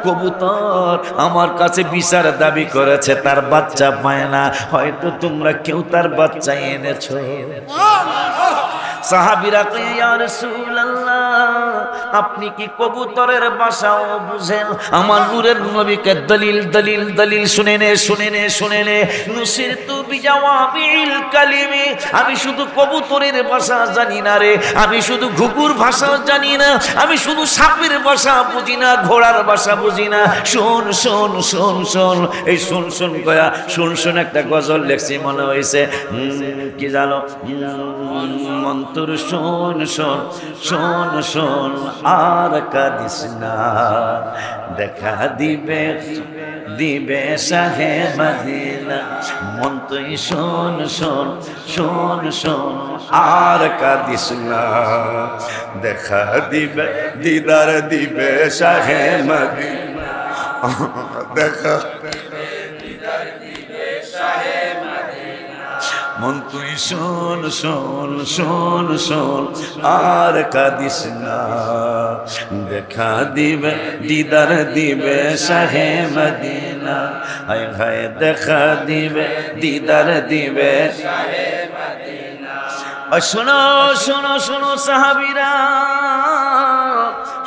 কবুতর আমার কাছে বিচার দাবি করেছে, তার বাচ্চা পায় না, হয়তো তোমরা কেউ তার বাচ্চা এনেছো। সাহাবীরা কয়, ইয়া রাসূলুল্লাহ, আপনি কি কবুতরের ভাষাও বুঝেন? আমার নূরের নবীকে দলিল দলিল দলিল শুনে নে নুসিরতু বিজাওয়াবিল কালিমি, আমি শুধু কবুতরের ভাষা জানি না রে, আমি শুধু ঘুঘুর ভাষা জানি না, আমি শুধু সাপের ভাষা বুঝি না, ঘোড়ার ভাষা বুঝি না। শোন শোন শোন শোন, এই শোন শোন কয়া শোন শোন একটা গজল লেখছি, মনে হয়েছে কি জানো, মন্তর শোন শোন শোন শোন আর কাঁদিস না, দেখা দিবে দিবে শাহে মদিনা। মন তুই শোন শোন শোন শোন আর কাঁদিস না, দেখা দিবে দিদার দিবে শাহে মদিনা, দেখা মন তুই শোন শোন শোন শোন আর কাঁদিস না, দেখা দিবে দিদার দিবে শাহে মদিনা। হায় হায় দেখা দিবে দিদার দিবে শাহে মদিনা। শোনো শোনো শোনো সাহাবীরা,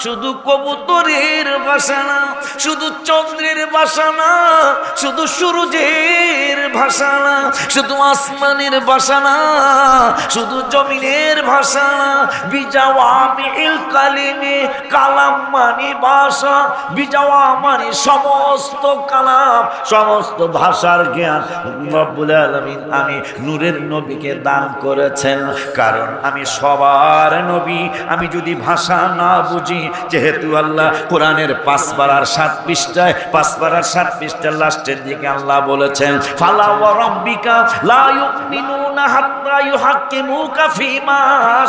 শুধু কবুতরের ভাষা না, শুধু চন্দ্রের ভাষা না, শুধু সূর্যের ভাষা না, শুধু আসমানের ভাষা না, শুধু জমিনের ভাষা না, বিজাওয়ামিল কালিমে, কালাম মানে ভাষা, বিজাওয়া মানে সমস্ত কালাম, সমস্ত ভাষার জ্ঞান রব্বুল আলামিন আমি নূরের নবীকে দান করেছেন। কারণ আমি সবার নবী, আমি যদি ভাষা না বুঝি, যেহেতু আল্লাহ কোরআনের 5 পারার 7 পৃষ্ঠায় 5 পারার 7 পৃষ্ঠার লাস্টের দিকে আল্লাহ বলেছেন, ফালা ওয়া রাব্বিকা লা ইউমিনুনা হাত্তা ইউহাক্কিমুকা ফীমা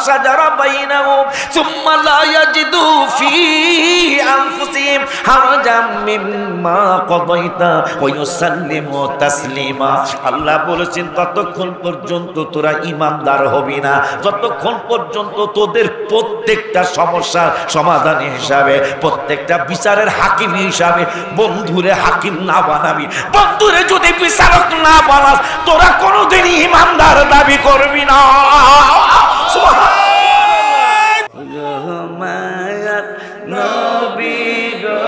শাজারা বাইনাহুম সুম্মা লা ইয়াজিদু ফী আনফুসিহিম হারাজাম মিম্মা কাদাইতা ওয়া ইউসাল্লিমু তাসলিমা। আল্লাহ বলেছেন, ততক্ষণ পর্যন্ত তোরা ঈমানদার হবি না, যতক্ষণ পর্যন্ত তোদের প্রত্যেকটা সমস্যার সমাধান হিসাবে, প্রত্যেকটা বিচারের হাকিম হিসাবে বন্ধুরে হাকিম না বানাবি, বন্ধুরে যদি বিচারক না বানাস, তোরা কোনোদিনই ঈমানদার দাবি করবি না। নবী গো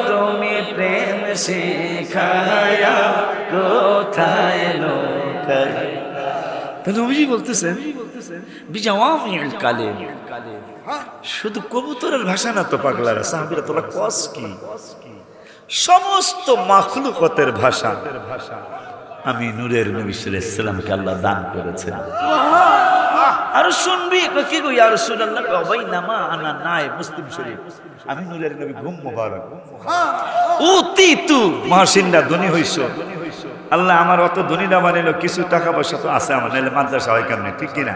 তুমি প্রেম শিখায়া কোথায় লোকাই। নবীজি বলতেছেন বিজাওয়ামিল কালিম, শুধু কবুতরের ভাষা না তো পাগলারা, সাহাবীরা তোরা কস কি, সমস্ত মাখলুকতের ভাষা আমি নূরের নবী সাল্লাল্লাহু আলাইহি সাল্লামকে আল্লাহ দান করেছেন। আর শুনবি কি গো ইয়া রাসূলুল্লাহ, বাইনামা আনা নাই, মুসলিম শরীফ, আমি নূরের নবী ঘুম মোবারক উতিতু মাহসিনরা ধনী হইছো, আল্লাহ আমার অত ধনী না বানাইলো, কিছু টাকা পয়সা তো আছে আমার, নাহলে মাদ্রাসা হয় কেমনে, ঠিক কিনা?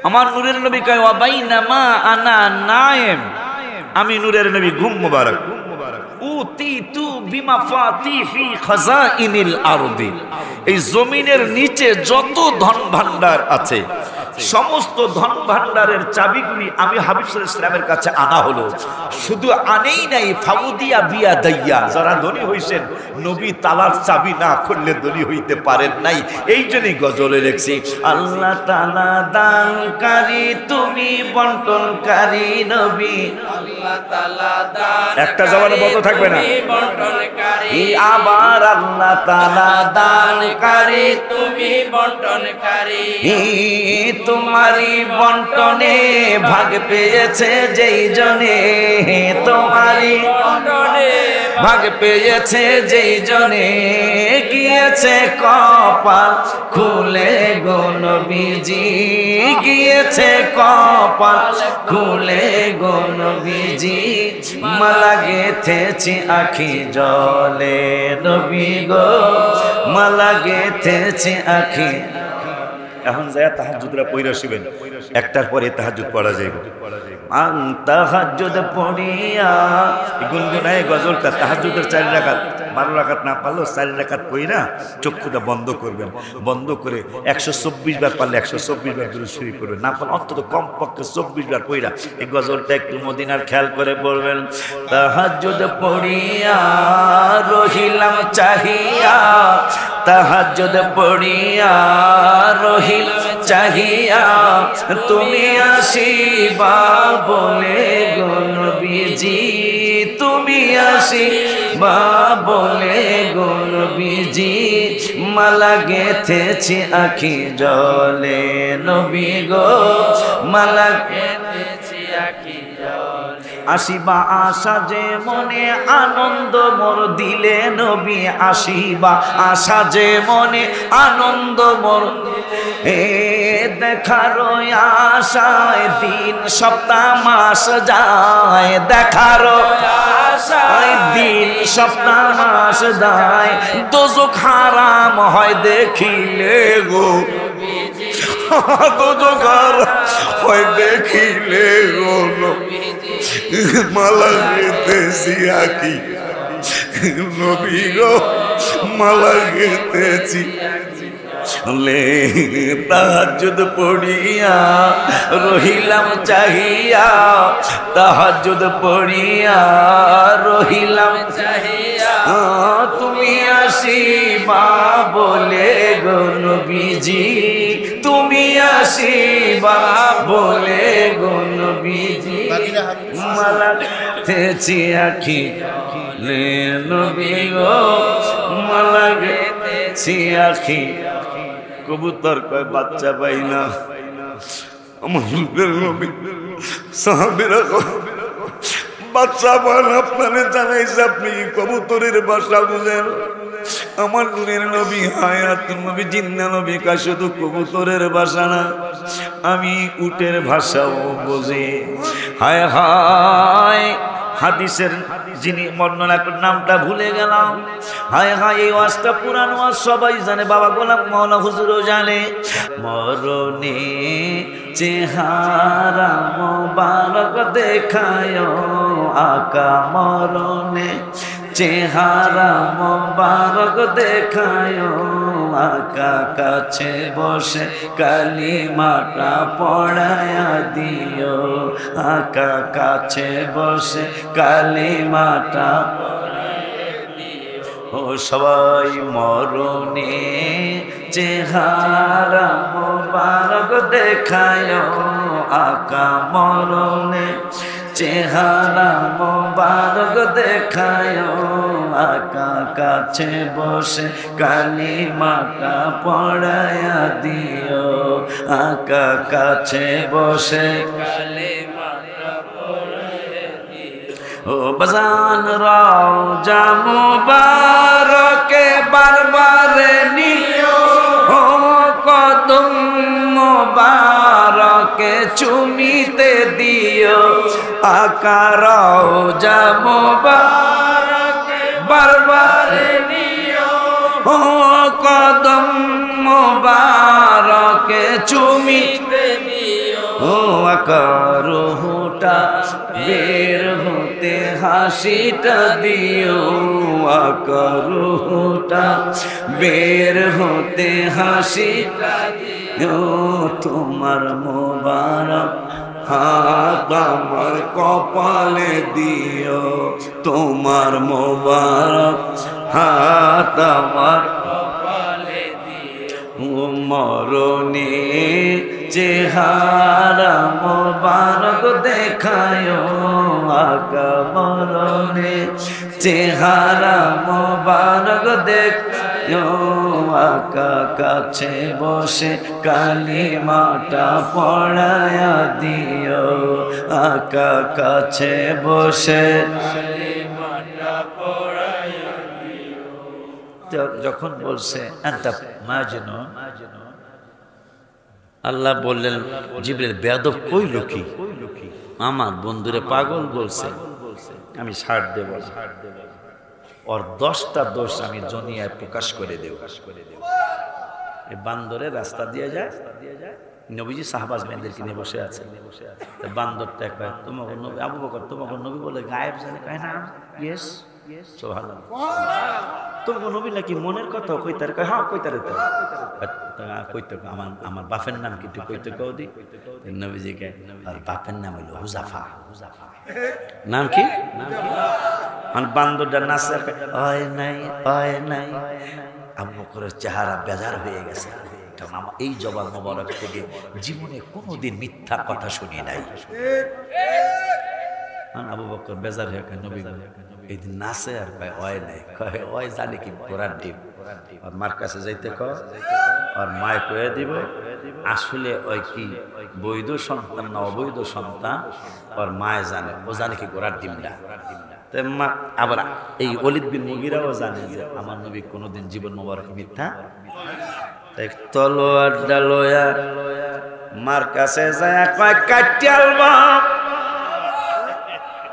আমার নূরের নবী কয় ওয়া বাইনামা আনা নায়েম, আমি নূরের নবী ঘুম মোবারক উতিতু বিমাফাতিহি খাযাইনিল আরদি, এই জমিনের নিচে যত ধন ভান্ডার আছে সমস্ত ধন ভান্ডারের চাবিগুলি আমি হাবিব সাল্লাল্লাহু আলাইহি ওয়াসাল্লামের কাছে আনা হলো। শুধু আনেই নাই, ফাউদিয়া বিয়া দাইয়া, যারা ধনী হইছেন নবী তালার চাবি না খুললে ধনী হইতে পারেন নাই। এই জন্যই গজলে লেখছি, আল্লাহ তাআলা দানকারী তুমি বন্টনকারী নবী। আল্লাহ তাআলা দান, একটা জবানে বন্ধ থাকবে না, বন্টনকারী। আবার আল্লাহ তাআলা দানকারী তুমি বন্টনকারী। তোমারই বন্টনে ভাগ পেয়েছে যেই জনে, তোমারই বন্টনে ভাগ পেয়েছে যেই জনে, গিয়েছে কপাল খুলে গো নবীজি, গিয়েছে কপাল খুলে গো নবীজি, মালা গেথেছি আখি জলে নবী গো, মালা গেথেছি আখি। এখন যায় তাহাজ্জুদরা পড়া শিবেন, একটার পরে তাহাজ্জুদ পড়া যাইবে। তাহাজ্জুদ পড়িয়া গুনগুনায় গজলটা, তাহাজ্জুদের 4 রাকাত, 12 রাকাত না পারলেও 4 রাকাত পড়িনা চক্ষুটা বন্ধ করবেন, বন্ধ করে 124 বার পারলে 124 বার দুরূদ শরীফ পড়বেন, না পারলে অন্তত কমপক্ষে 24 বার পড়া এই গজলটা একটু মদিনার খেয়াল করে পড়বেন। তাহাজ্জুদ পড়িয়া রহিলাম চাহিয়া, তাহাজ্জুদ পড়িয়া রহিলাম চাহিয়া, তুমি আসিবা বলে গো নবীজি, তুমি আসিবা বলে গো নবীজি, মালা গেথেছি আখি জলে নবী গো, মালা গেথেছি আখি জলে। আসিবা আশা যে মনে আনন্দ মোর দিলে নবী, আসিবা আশা যে মনে আনন্দ মোর, এ দেখার আশায় দিন সপ্তাহ মাস যায়, দেখার আশায় দিন সপ্তাহ মাস যায়, দোজখ হারাম হয় দেখিলে গো, দোজখ হারাম হয় দেখিলে গো, মালা গেথেছি আখি নবী গো, মালা গেথেছি। তাহাজ্জুদ পড়িয়া রহিলাম চাহিয়া, তাহাজ্জুদ পড়িয়া রহিলাম চাহিয়া, তুমি আসিবা বলে গো নবীজি, তুমি আসিবা বলে গো নবীজি, মালা গেথেছি আখি লে নবী গো, মালা গেথেছি আখি। কবুতর কয় বাচ্চা পাই না, আমার নবী সাহাবীরা বাচ্চা পান, আপনারে জানাইছে আপনি কবুতরের ভাষা বুঝেন। আমার নূরের নবী হায়াতুন নবী জিন্দা নবী কা শুধু কবুতরের ভাষা না, আমি উটের ভাষাও বুঝি। হায় হায়, হাদিসের যিনি বর্ণনা নামটা ভুলে গেলাম। হায় হায়, এই ওয়াজটা পুরান ওয়াজ, সবাই জানে, বাবা গোলাম মাওলা হুজুরও জানে। মরণে চেহারা মোবারক দেখায় আকা, মরণে চেহারা মোবারক দেখায় আকা, কাছে বসে কালিমাটা পড়ায়া দিও আকা, কাছে বসে কালিমাটা। ও সবাই মরণে চেহারা মোবারক দেখায় আকা, মরণে চেহারা মোবারক দেখায় আকা, কাছে বসে কালিমাটা পড়ায়া দিও আকা, কাছে বসে কালিমাটা পড়ায়া দিও। ও বাজান রওজা মুবারকে বারবারে নিও, ও কদম মুবারকে চুমিতে দিও আকা, রওজা মুবারকে বারবারে নিও, ও কদম মুবারকে চুমিতে দিও ও আকা, রুহটা বের হতে হাসিটা দিও আকা, রুহটা বের হতে হাসিটা দিও তোমার মোবারক হাত আমার কপালে দিও, তোমার মোবারক হাত আমার কপালে দিও, মরণে চেহারা মোবারক দেখায় আকা, মরণে চেহারা মোবারক দেখায় আকা, কাছে বসে কালিমাটা পড়ায়া দিও আকা, কাছে বসে কালিমাটা পড়ায়া দিও। যখন বলছে আনতা মাজনুন, আল্লাহ বললেন জিবরিল বেয়াদব কইল কি, আমার বন্ধুরে পাগল বলছে, আমি ছাড় দেব, ওর 10টা দোষ আমি দুনিয়ায় প্রকাশ করে দেব। এই বান্দরে রাস্তা দিয়ে যায়, নবীজি সাহাবাজ মেয়েদেরকে নিয়ে বসে আছে, বান্দরটা কয় তোমাকে নবী, আবু বকর তোমাকে নবী বলে গায়েব জানে, কয় না ইয়েস সুবহানাল্লাহ, তোমাকে নবী নাকি মনের কথা কইতার, কয় হ্যাঁ কইতারে, তো কইতে আমার বাপের নাম কি তুই কইতে কও দি, নবীজিকে আর বাপের নাম হইল হুজাফা, নাম কি, বান্দরটা নাচে, হয় নাই হয় নাই, আবু বকরের চেহারা বেজার হয়ে গেছে, এই জবান মোবারক থেকে জীবনে কোনোদিন মিথ্যা কথা শুনি নাই। আবু বকর বেজার হয়ে নবী এই দিন নাচে আর কয় হয় নাই, কয় ওই জানি কি ঘোড়ার ডিম, আর মার কাছে যাইতে কয়, আর মায় কয়ে দিব আসলে ওই কি বৈধ সন্তান না অবৈধ সন্তান, আর মায় জানে, ও জানে কি ঘোড়ার ডিমটা। আবার এই ওলীদ বিন মুগীরাও জানে যে আমার নবী কোনোদিন জীবন মোবারক মিথ্যা। তলোয়ার ডালোয়া মার কাছে যায় কয় কাটিয়াল বাপ,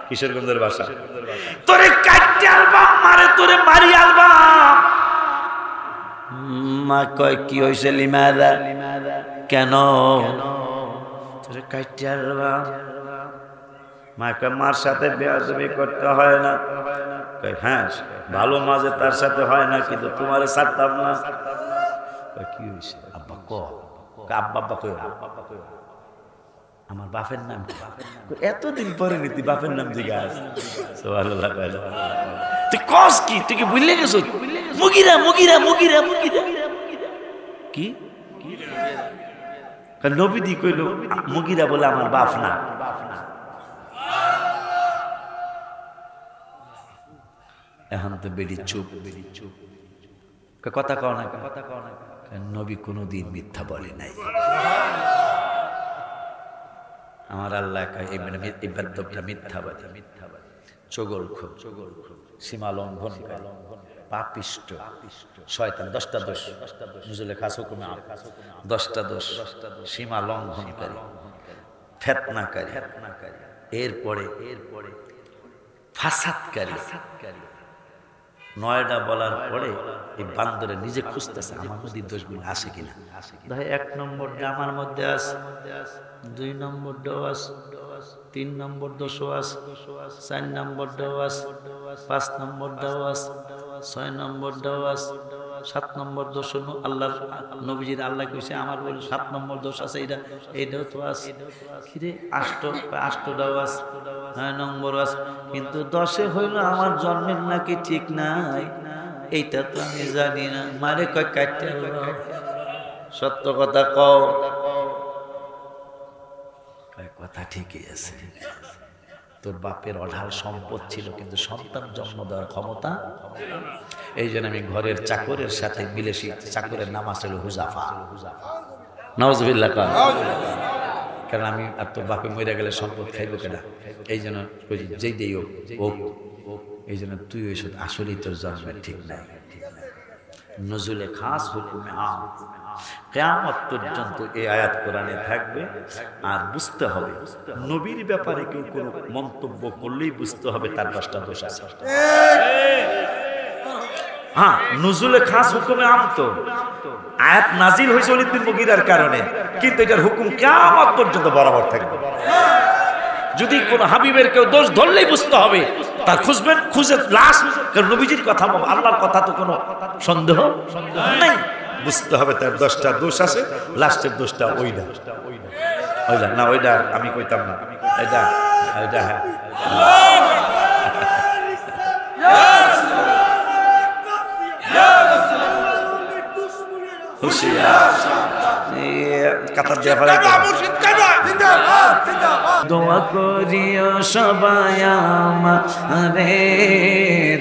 কিশোরগঞ্জের ভাষা, তোরে কাটিয়াল বাপ মারে, তোরে মারিয়াল বাপ। মা কয় কি হইছে লিমাদা, কেন তোরে কাটিয়াল বাপ? মা কয় মার সাথে বেয়াদবি করতে হয় না, কয় হ্যাঁ ভালো মাঝে তার সাথে হয় না, কিন্তু তোমারে ছাড়তাম না। কি হয়েছে আব্বা ক, আব্বা আব্বা কই, আমার বাপের নাম এতদিন পরে নীতি বাপের নাম জিজ্ঞাসা, সুবহানাল্লাহ, তুই কস কি, তুই কি ভুলে গেছো, মুগিরা মুগিরা মুগিরা মুগিরা কি নবী দি কইল মুগিরা বলে আমার বাপ না। এখন তো বেড়ি চুপ, বেড়ি চুপ, কথা কও না, কথা কও না, নবী কোনোদিন মিথ্যা বলে নাই। আমার আল্লাহ ইবাদতটা মিথ্যাবাদী, মিথ্যাবাদী, চগলখোর, চগলখোর, সীমা লঙ্ঘন, পাপিষ্ট, শয়তান, 10টা দোষ নুজুলে খাস হুকুমে 10টা দোষ, সীমা লঙ্ঘনকারী, ফিতনাকারী, এরপরে ফাসাদকারী। 9টা বলার পরে এই বান্দরে নিজে খুঁজতেছে আমার মধ্যে দোষগুলো আসে কিনা। 1 নম্বরটা আমার মধ্যে আছে, 2 নম্বরটাও আছে, 3 নম্বর দোষও আছে, 4 নম্বরটাও আছে, 5 নম্বরটাও আছে, 6 নম্বরটাও আছে, 7 নম্বর দোষ আল্লাহ নবীজির আল্লাহ কইছে আমার বলে 7 নম্বর দোষ আছে, এইটাও তো আছে, কিরে 8টাও আছে, 9 নম্বর আছে, কিন্তু 10-এ হইল আমার জন্মের নাকি ঠিক নাই, এইটা তো আমি জানি না। মারে কয় কাটতে সত্য কথা কও, কথা ঠিকই আছে, তোর বাপের অঢাল সম্পদ ছিল কিন্তু সন্তান জন্ম দেওয়ার ক্ষমতা, এই জন্য আমি ঘরের চাকরের সাথে মিলেছি, চাকরের নাম আসল হুজাফা, নাউজুবিল্লাহ, কারণ আমি আর তোর বাপে মরে গেলে সম্পদ খাইব কেনা, এই জন্য যেই দেই ও, এই জন্য তুই ওই সাথে আসলেই তোর জন্মের ঠিক নাই। নজুলে খাস হুকুমে আম, কিয়ামত পর্যন্ত এই আয়াত কোরআনে থাকবে। আর বুঝতে হবে নবীর ব্যাপারে কেউ কোনো মন্তব্য করলেই বুঝতে হবে তার 10টা দোষ আছে। হ্যাঁ, নজুলে খাস হুকুমে আম, তো আয়াত নাজিল হয়েছে ওলীদ বিন মুগীরার কারণে, কিন্তু এটার হুকুম কিয়ামত পর্যন্ত বরাবর থাকবে। যদি কোন হাবিবের কেউ দোষ ধরলেই বুঝতে হবে তার খুঁজবেন, খুঁজে লাশ, কারণ নবীজির কথা আল্লাহর কথা তো কোনো সন্দেহ নাই। বুঝতে হবে তার 10টা দোষ আছে, লাস্টের দোষটা ওইটা না, ওইটা আমি কইতাম না, এটা এটা হ্যাঁ কাতার দিয়া ফেলাই দোয়া করিও সবাই আমারে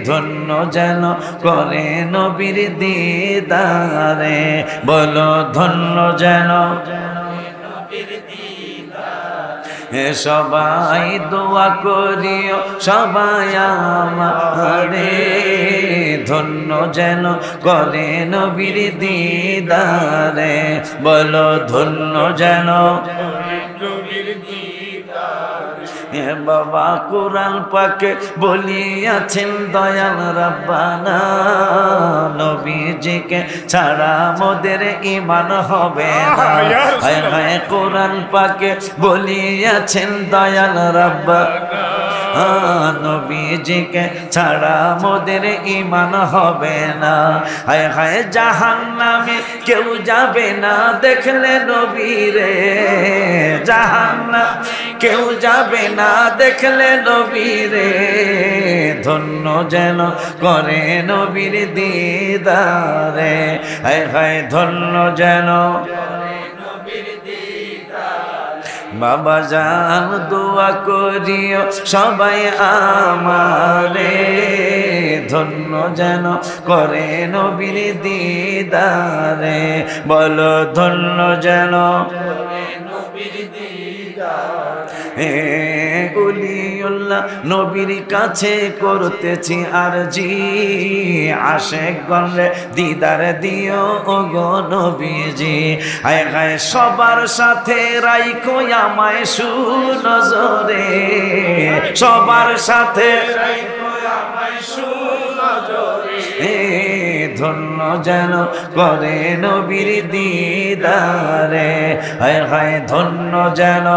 ধন্য যেন করে নবীর দিদারে, বলো ধন্য যেন সবাই দোয়া করিও সবাই আমারে ধন্য যেন করে নবীর দিদারে, বলো ধন্য যেন বাবা কুরআন পাকে বলিয়াছেন দয়াল রাব্বানা নবীজিকে ছাড়া মোদের ঈমান হবে না। হায় হায় কুরআন পাকে বলিয়াছেন দয়াল রাব্বানা নবীজিকে ছাড়া মোদের ঈমান হবে না। হায় হায় জাহান্নামে কেউ যাবে না দেখলে নবীরে, জাহান্নামে কেউ যাবে না দেখলে নবীরে, ধন্য যেন করে নবীর দিদারে, হায় হায় ধন্য যেন বাবা জান দোয়া করিও সবাই আমারে ধন্য যেন করে নবীর দিদারে, বলো ধন্য যেন গলিউল্লাহ নবীর কাছে করতেছি আরজি, আশেক গণরে দিদার দিও ওগো নবীজি। হায় হায় সবার সাথে রাইখো আমায় সুনজরে, সবার সাথে রাইখো আমায় সুনজরে, ধন্য যেন করে নবীর দিদারে, হায় হায় ধন্য যেন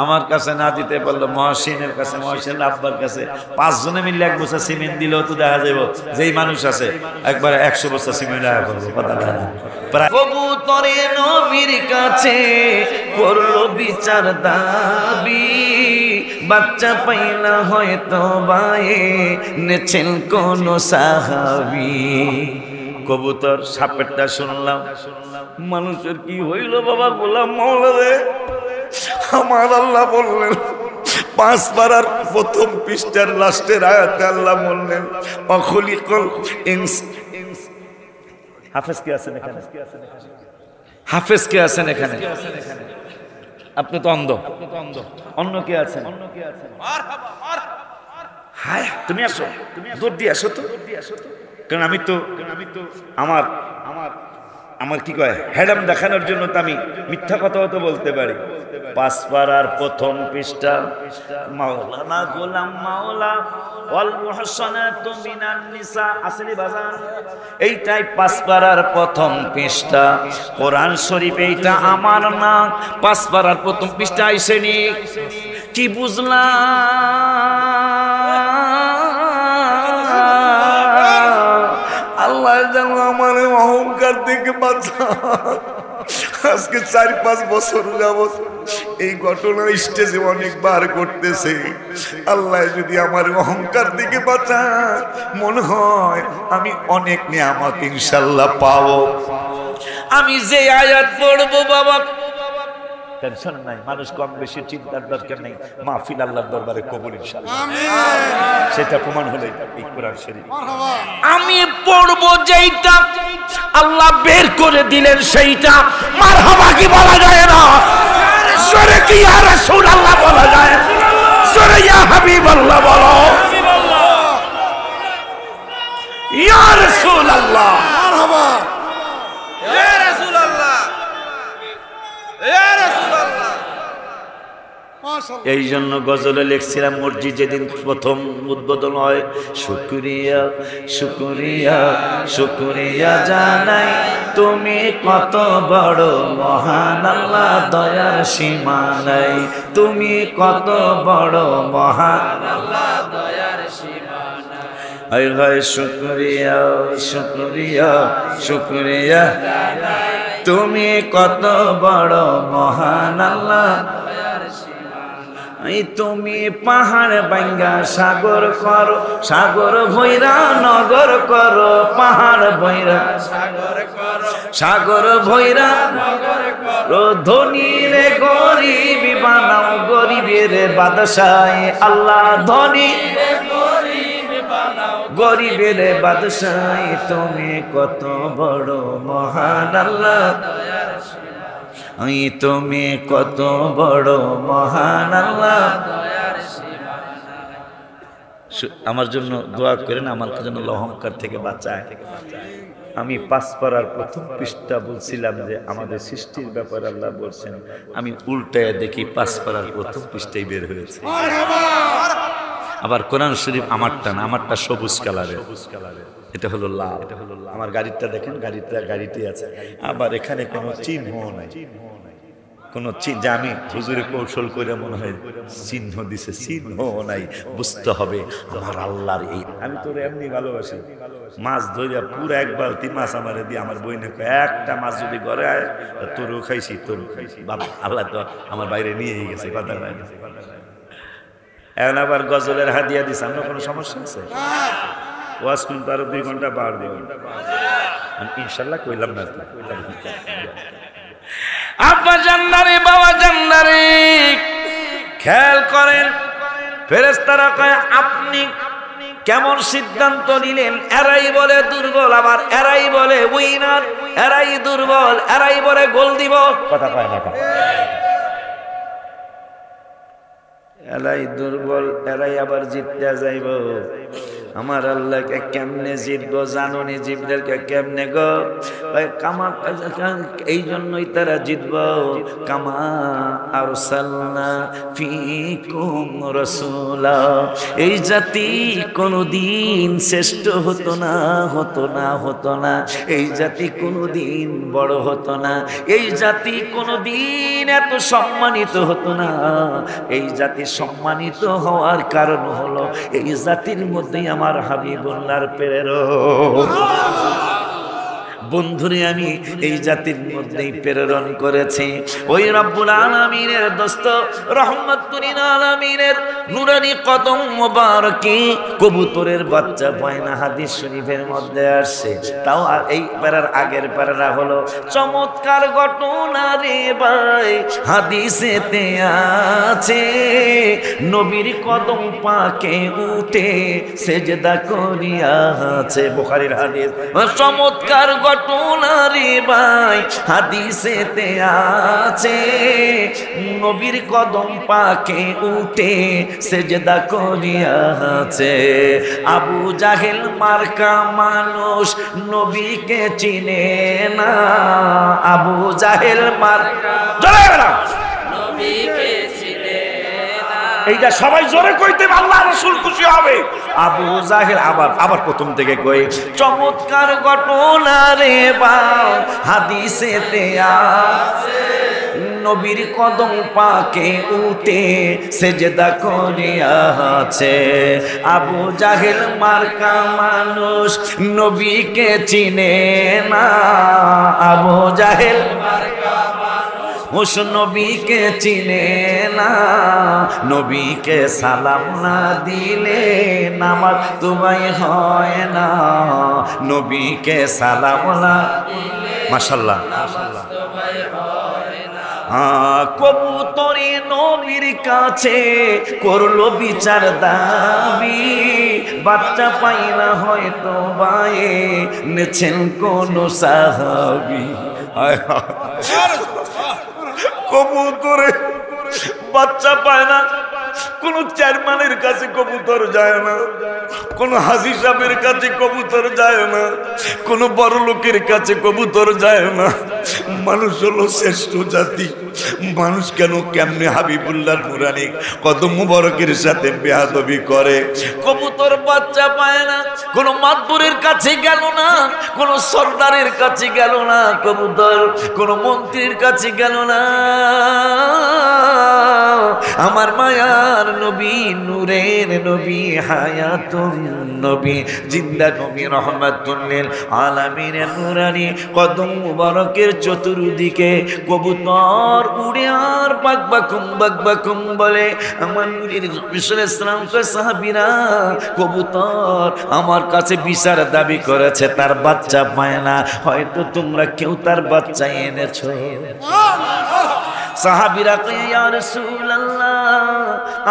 আমার কাছে না দিতে পারলো মহসিনের কাছে, মহসিনের আব্বার কাছে 5 জনে মিলে 1 বস্তা সিমেন্ট দিলেও তো দেখা যাবে যেই মানুষ আছে একবারে 100 বস্তা সিমেন্ট লাগা করবো কথা না। কবুতরে নবীর কাছে করলো বিচার দাবি, বাচ্চা পাইলা হয়তো বায়ে নেছেন কোন সাহাবী। কবুতর সাপেরটা শুনলাম, মানুষের কি হইল বাবা গোলাম মাওলা রে, আমার আল্লাহ বললেন 5 পারার প্রথম পৃষ্ঠার লাস্টের আয়াতে আল্লাহ বললেন অখলিকল ইনস। হাফেজ কে আছেন এখানে? হাফেজ কে আছেন এখানে? আপনি তো অন্ধ, অন্য কে আছেন? হায় তুমি আসো, দূর দিয়ে আসো তো, কারণ আমি তো আমার আমার কি কয় হেডাম দেখানোর জন্য তো আমি মিথ্যা কথাও তো বলতে পারি। 5 পারার প্রথম পৃষ্ঠা মাওলানা গোলাম মাওলা ওয়াল মুহসানাতু মিনান নিসা আসলি বাজান, এইটাই 5 পারার প্রথম পৃষ্ঠা কোরআন শরীফ। এইটা আমার না, 5 পারার প্রথম পৃষ্ঠা আইসেনি। কি বুঝলাম? আল্লাহ যেন আমার অহংকার থেকে বাঁচা। আজকে 4-5 বছর যাবত এই ঘটনা স্টেজে অনেকবার ঘটতেছে। আল্লাহ যদি আমার অহংকার থেকে বাঁচায়, মনে হয় আমি অনেক নিয়ামত ইনশাআল্লাহ পাবো। আমি যে আয়াত পড়বো বাবা টেনশন নাই, মানুষ কম বেশি চিন্তার দরকার নেই, মাহফিল আল্লাহর দরবারে কবুল ইনশাআল্লাহ। সেটা প্রমাণ হলো এই কোরআন শরীফ। আমি পড়বো যেইটা আল্লাহ বের করে দিলেন সেইটা মারহাবা কি বলা যায় না? জোরে কি ইয়া রাসূলুল্লাহ বলা যায়? জোরে ইয়া হাবিবাল্লাহ বলো, ইয়া রাসূলুল্লাহ মারহাবা, ইয়া রাসূলুল্লাহ, ইয়া রাসূলুল্লাহ। এই জন্য গজলে লিখছিলাম মসজিদ যেদিন প্রথম উদ্বোধন হয়, শুকরিয়া শুকরিয়া শুকরিয়া জানাই তুমি কত বড় মহান আল্লাহ, দয়ার সীমা নাই, তুমি কত বড় মহান আল্লাহ, দয়ার সীমা নাই। হায় হায় শুকরিয়া শুকরিয়া শুকরিয়া, তুমি কত বড় মহান আল্লাহ। তুমি পাহাড় ভাঙ্গা সাগর করো, সাগর ভৈরা নগর করো, পাহাড় ভৈরা সাগর ভৈরা করো, ধনী রে গরিব বানাও, গরিবের বাদশাহ আল্লাহ, ধনী গরিবের বাদশাহ, তুমি কত বড় মহান আল্লাহ, তুমি কত বড় মহান আল্লাহ। আমার জন্য দোয়া করেন, আমার জন্য অহংকার থেকে বাঁচায়। আমি 5 পারার প্রথম পৃষ্ঠা বলছিলাম যে আমাদের সৃষ্টির ব্যাপারে আল্লাহ বলছেন, আমি উল্টায় দেখি 5 পারার প্রথম পৃষ্ঠায় বের হয়েছে। আবার কোরআন শরীফ আমারটা না, আমারটা সবুজ কালারের, এটা হলো লাল। আমার গাড়িটা দেখেন, গাড়িতে আছে। আবার এখানে কোনো চিহ্ন নাই, কোনো চিহ্ন, আমি হুজুরে কৌশল করে মনে হয় চিহ্ন দিছে, চিহ্ন নাই। বুঝতে হবে আমার আল্লাহর এই, আমি তোর এমনি ভালোবাসি। মাছ ধরিয়া পুরো 1 বালতি মাছ আমারে দিয়ে, আমার বই না একটা মাছ যদি ঘরে আয় তোরও খাইছি, তোর খাইছি, বাবা আল্লাহ তো আমার বাইরে নিয়ে গেছে, কথা নাই। এখন আবার গজলের হাদিয়া দিছে, আমরা কোনো সমস্যা আছে? ওয়াজ কিন্তু আরো 2 ঘন্টা বাড়বে ইনশাল্লাহ, কইলাম না আব্বা জান্নারে বাবা জান্নারে। খেয়াল করেন, ফেরেশতারা কয় আপনি কেমন সিদ্ধান্ত নিলেন? এরাই বলে দুর্বল, আবার এরাই বলে উইনার, এরাই দুর্বল, এরাই বলে গোল দিব, কথা কয় না। এরাই দুর্বল, এরাই আবার জিততে যাইব। আমার আল্লাহকে কেমনে জিতবো জানুনি, জীবদেরকে কেমনে গো? এই জন্যই তারা জিতব। কামা আরসালনা ফীকুম রাসূলা, এই জাতি কোনদিন শ্রেষ্ঠ হতো না, হতো না, হতো না। এই জাতি কোনদিন বড় হতো না, এই জাতি কোনদিন এত সম্মানিত হতো না। এই জাতি সম্মানিত হওয়ার কারণ হলো এই জাতির মধ্যেই আমার হাবিবুল্লাহর প্রেরণ। বন্ধুরে আমি এই জাতির মধ্যেই প্রেরণ করেছি। ওই রব্বুল আলামিনের দোস্ত রহমাতুল লিল আলামিনের নুরানি কদম মোবারকে কবুতরের বাচ্চা পয়না, হাদিস শরীফের মধ্যে আসছে। তাও এই প্যারার আগের প্যারাটা হলো চমৎকার ঘটনা রে ভাই, হাদিসেতে আছে নবীর কদম পাকে উঠে সেজদা করিয়াছে, বুখারীর হাদিস। চমৎকার ঘটনারে ভাই, হাদিসেতে আছে নবীর কদম পাকে উঠে সেজদা করিয়াছে। আবু জাহেল মার্কা মানুষ নবীকে চিনে না, আবু জাহেল মার্কা নবীকে চিনে না, এইটা সবাই জোরে কইতে আল্লাহ রাসূল খুশি হবে। আবু জাহেল আবার প্রথম থেকে কই, চমৎকার ঘটনা রে বাও, হাদিসেতে আছে নবীর কদম পাকে উঠে সেজদা করিয়াছে। আবু জাহেল মার্কা মানুষ নবীকে চিনে না, আবু জাহেল মার্কা মানুষ নবীকে চিনে না। নবীকে সালাম না দিলে নামাজ তোমায় হয় না, নবীকে সালাম না দিলে মাশাআল্লাহ কবুতরে নবীর কাছে করলো বিচার দাবি, বাচ্চা পাই না হয়তো বায়ে নেছেন কোন সাহাবী। কবুতরে বাচ্চা পায় না, কোন চেয়ারম্যানের কাছে কবুতর যায় না, কোন হাজী সাহেবের কাছে কবুতর যায় না, কোন বড় লোকের কাছে কবুতর যায় না। মানুষ হলো শ্রেষ্ঠ জাতি। মানুষ কেন কেমনে হাবিবুল্লাহর নুরানি কদম মুবারকের সাথে বেয়াদবি করে? কবুতর বাচ্চা পায় না, কোন মাতবরের কাছে গেল না, কোন সর্দারের কাছে গেল না, কবুতর কোন মন্ত্রীর কাছে গেল না, আমার মায়ার নবী, নূরের নবী, হায়াতুন নবী, জিন্দা নবী, রহমাতুল লিল আলামিনের নূরানি কদম মুবারকের চতুর্দিকে কবুতর উড়ে আর বাকবাকুম বলে। আমার নূরের নবী সাল্লাল্লাহু আলাইহি ওয়াসাল্লাম কে সাহাবীরা, কবুতর আমার কাছে বিচার দাবি করেছে, তার বাচ্চা পায় না, হয়তো তোমরা কেউ তার বাচ্চা এনেছো। সাহাবীরা কয় ইয়া রাসূলুল্লাহ,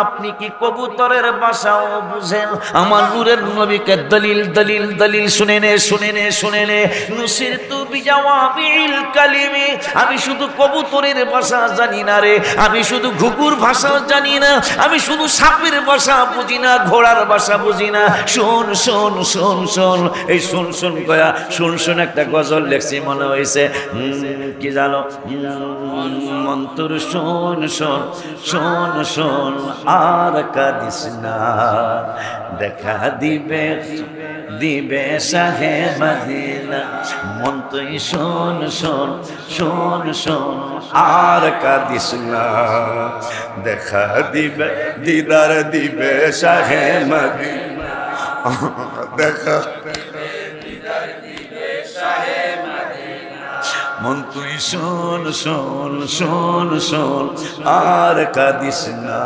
আপনি কি কবুতরের ভাষাও বুঝেন? আমার নূরের নবীকে দলিল শুনে নে নুসিরতু বিজাওয়াবিল কালিমি, আমি শুধু কবুতরের ভাষা জানি না রে, আমি শুধু ঘুঘুর ভাষা জানি না, আমি শুধু সাপের ভাষা বুঝি না, ঘোড়ার ভাষা বুঝি না। শোন এই শোন কয়া শোন একটা গজল লেখছি, মনে হয়েছে কি জানো, মন্ত্র শোন আর কাঁদিস না, দেখা দিবে শাহে মদিনা। মন তুই শোন আর কাঁদিস না, দেখা দিদার দিবে শাহে মদিনা, দেখা মন তুই শোন আর কাঁদিস না,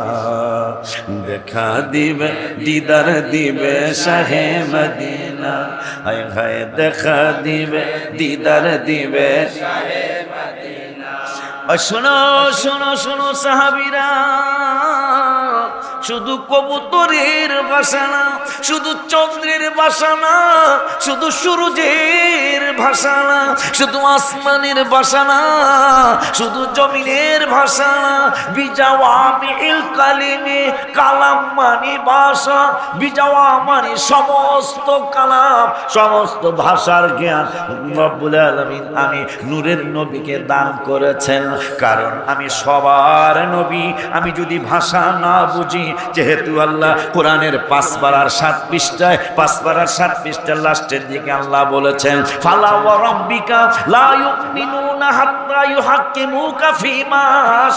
দেখা দিদার দিবে শাহে মদিনা। হায় হায় দেখা দিদার দিবে শাহে মদিনা। শোনো সাহাবীরা, শুধু কবুতরের ভাষা না, শুধু চন্দ্রের ভাষা না, শুধু সূর্যের ভাষা না, শুধু আসমানের ভাষা না, শুধু জমিনের ভাষা না, বিজাওয়ামিল কালিমে, কালাম মানে ভাষা, বিজাওয়া মানে সমস্ত কালাম, সমস্ত ভাষার জ্ঞান রব্বুল আলামিন আমি নূরের নবীকে দান করেছেন। কারণ আমি সবার নবী, আমি যদি ভাষা না বুঝি, যেহেতু আল্লাহ কোরআনের 5 পারার 7 পৃষ্ঠায় 5 পারার 7 পৃষ্ঠার লাস্টের দিকে আল্লাহ বলেছেন, ফালা ওয়া রাব্বিকা লা ইউমিনুনা হাত্তা ইউহাক্কিমুকা ফীমা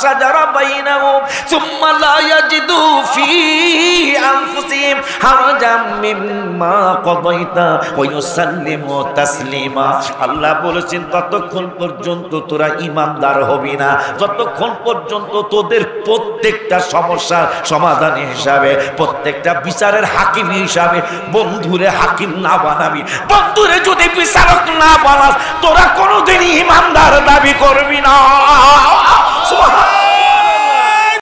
শাজারা বাইনাহুম সুম্মা লা ইয়াজিদু ফী আনফুসিহিম হারাজাম মিম্মা কাদাইতা ওয়া ইউসাল্লিমু তাসলিমা। আল্লাহ বলেছেন, ততক্ষণ পর্যন্ত তোরা ঈমানদার হবি না, যতক্ষণ পর্যন্ত তোদের প্রত্যেকটা সমস্যার সমাধান হিসাবে, প্রত্যেকটা বিচারের হাকিম হিসাবে বন্ধুরে হাকিম না বানাবি, বন্ধুরে যদি বিচারক না বানাস, তোরা কোনোদিনই ঈমানদার দাবি করবি না। সুবহানাল্লাহ।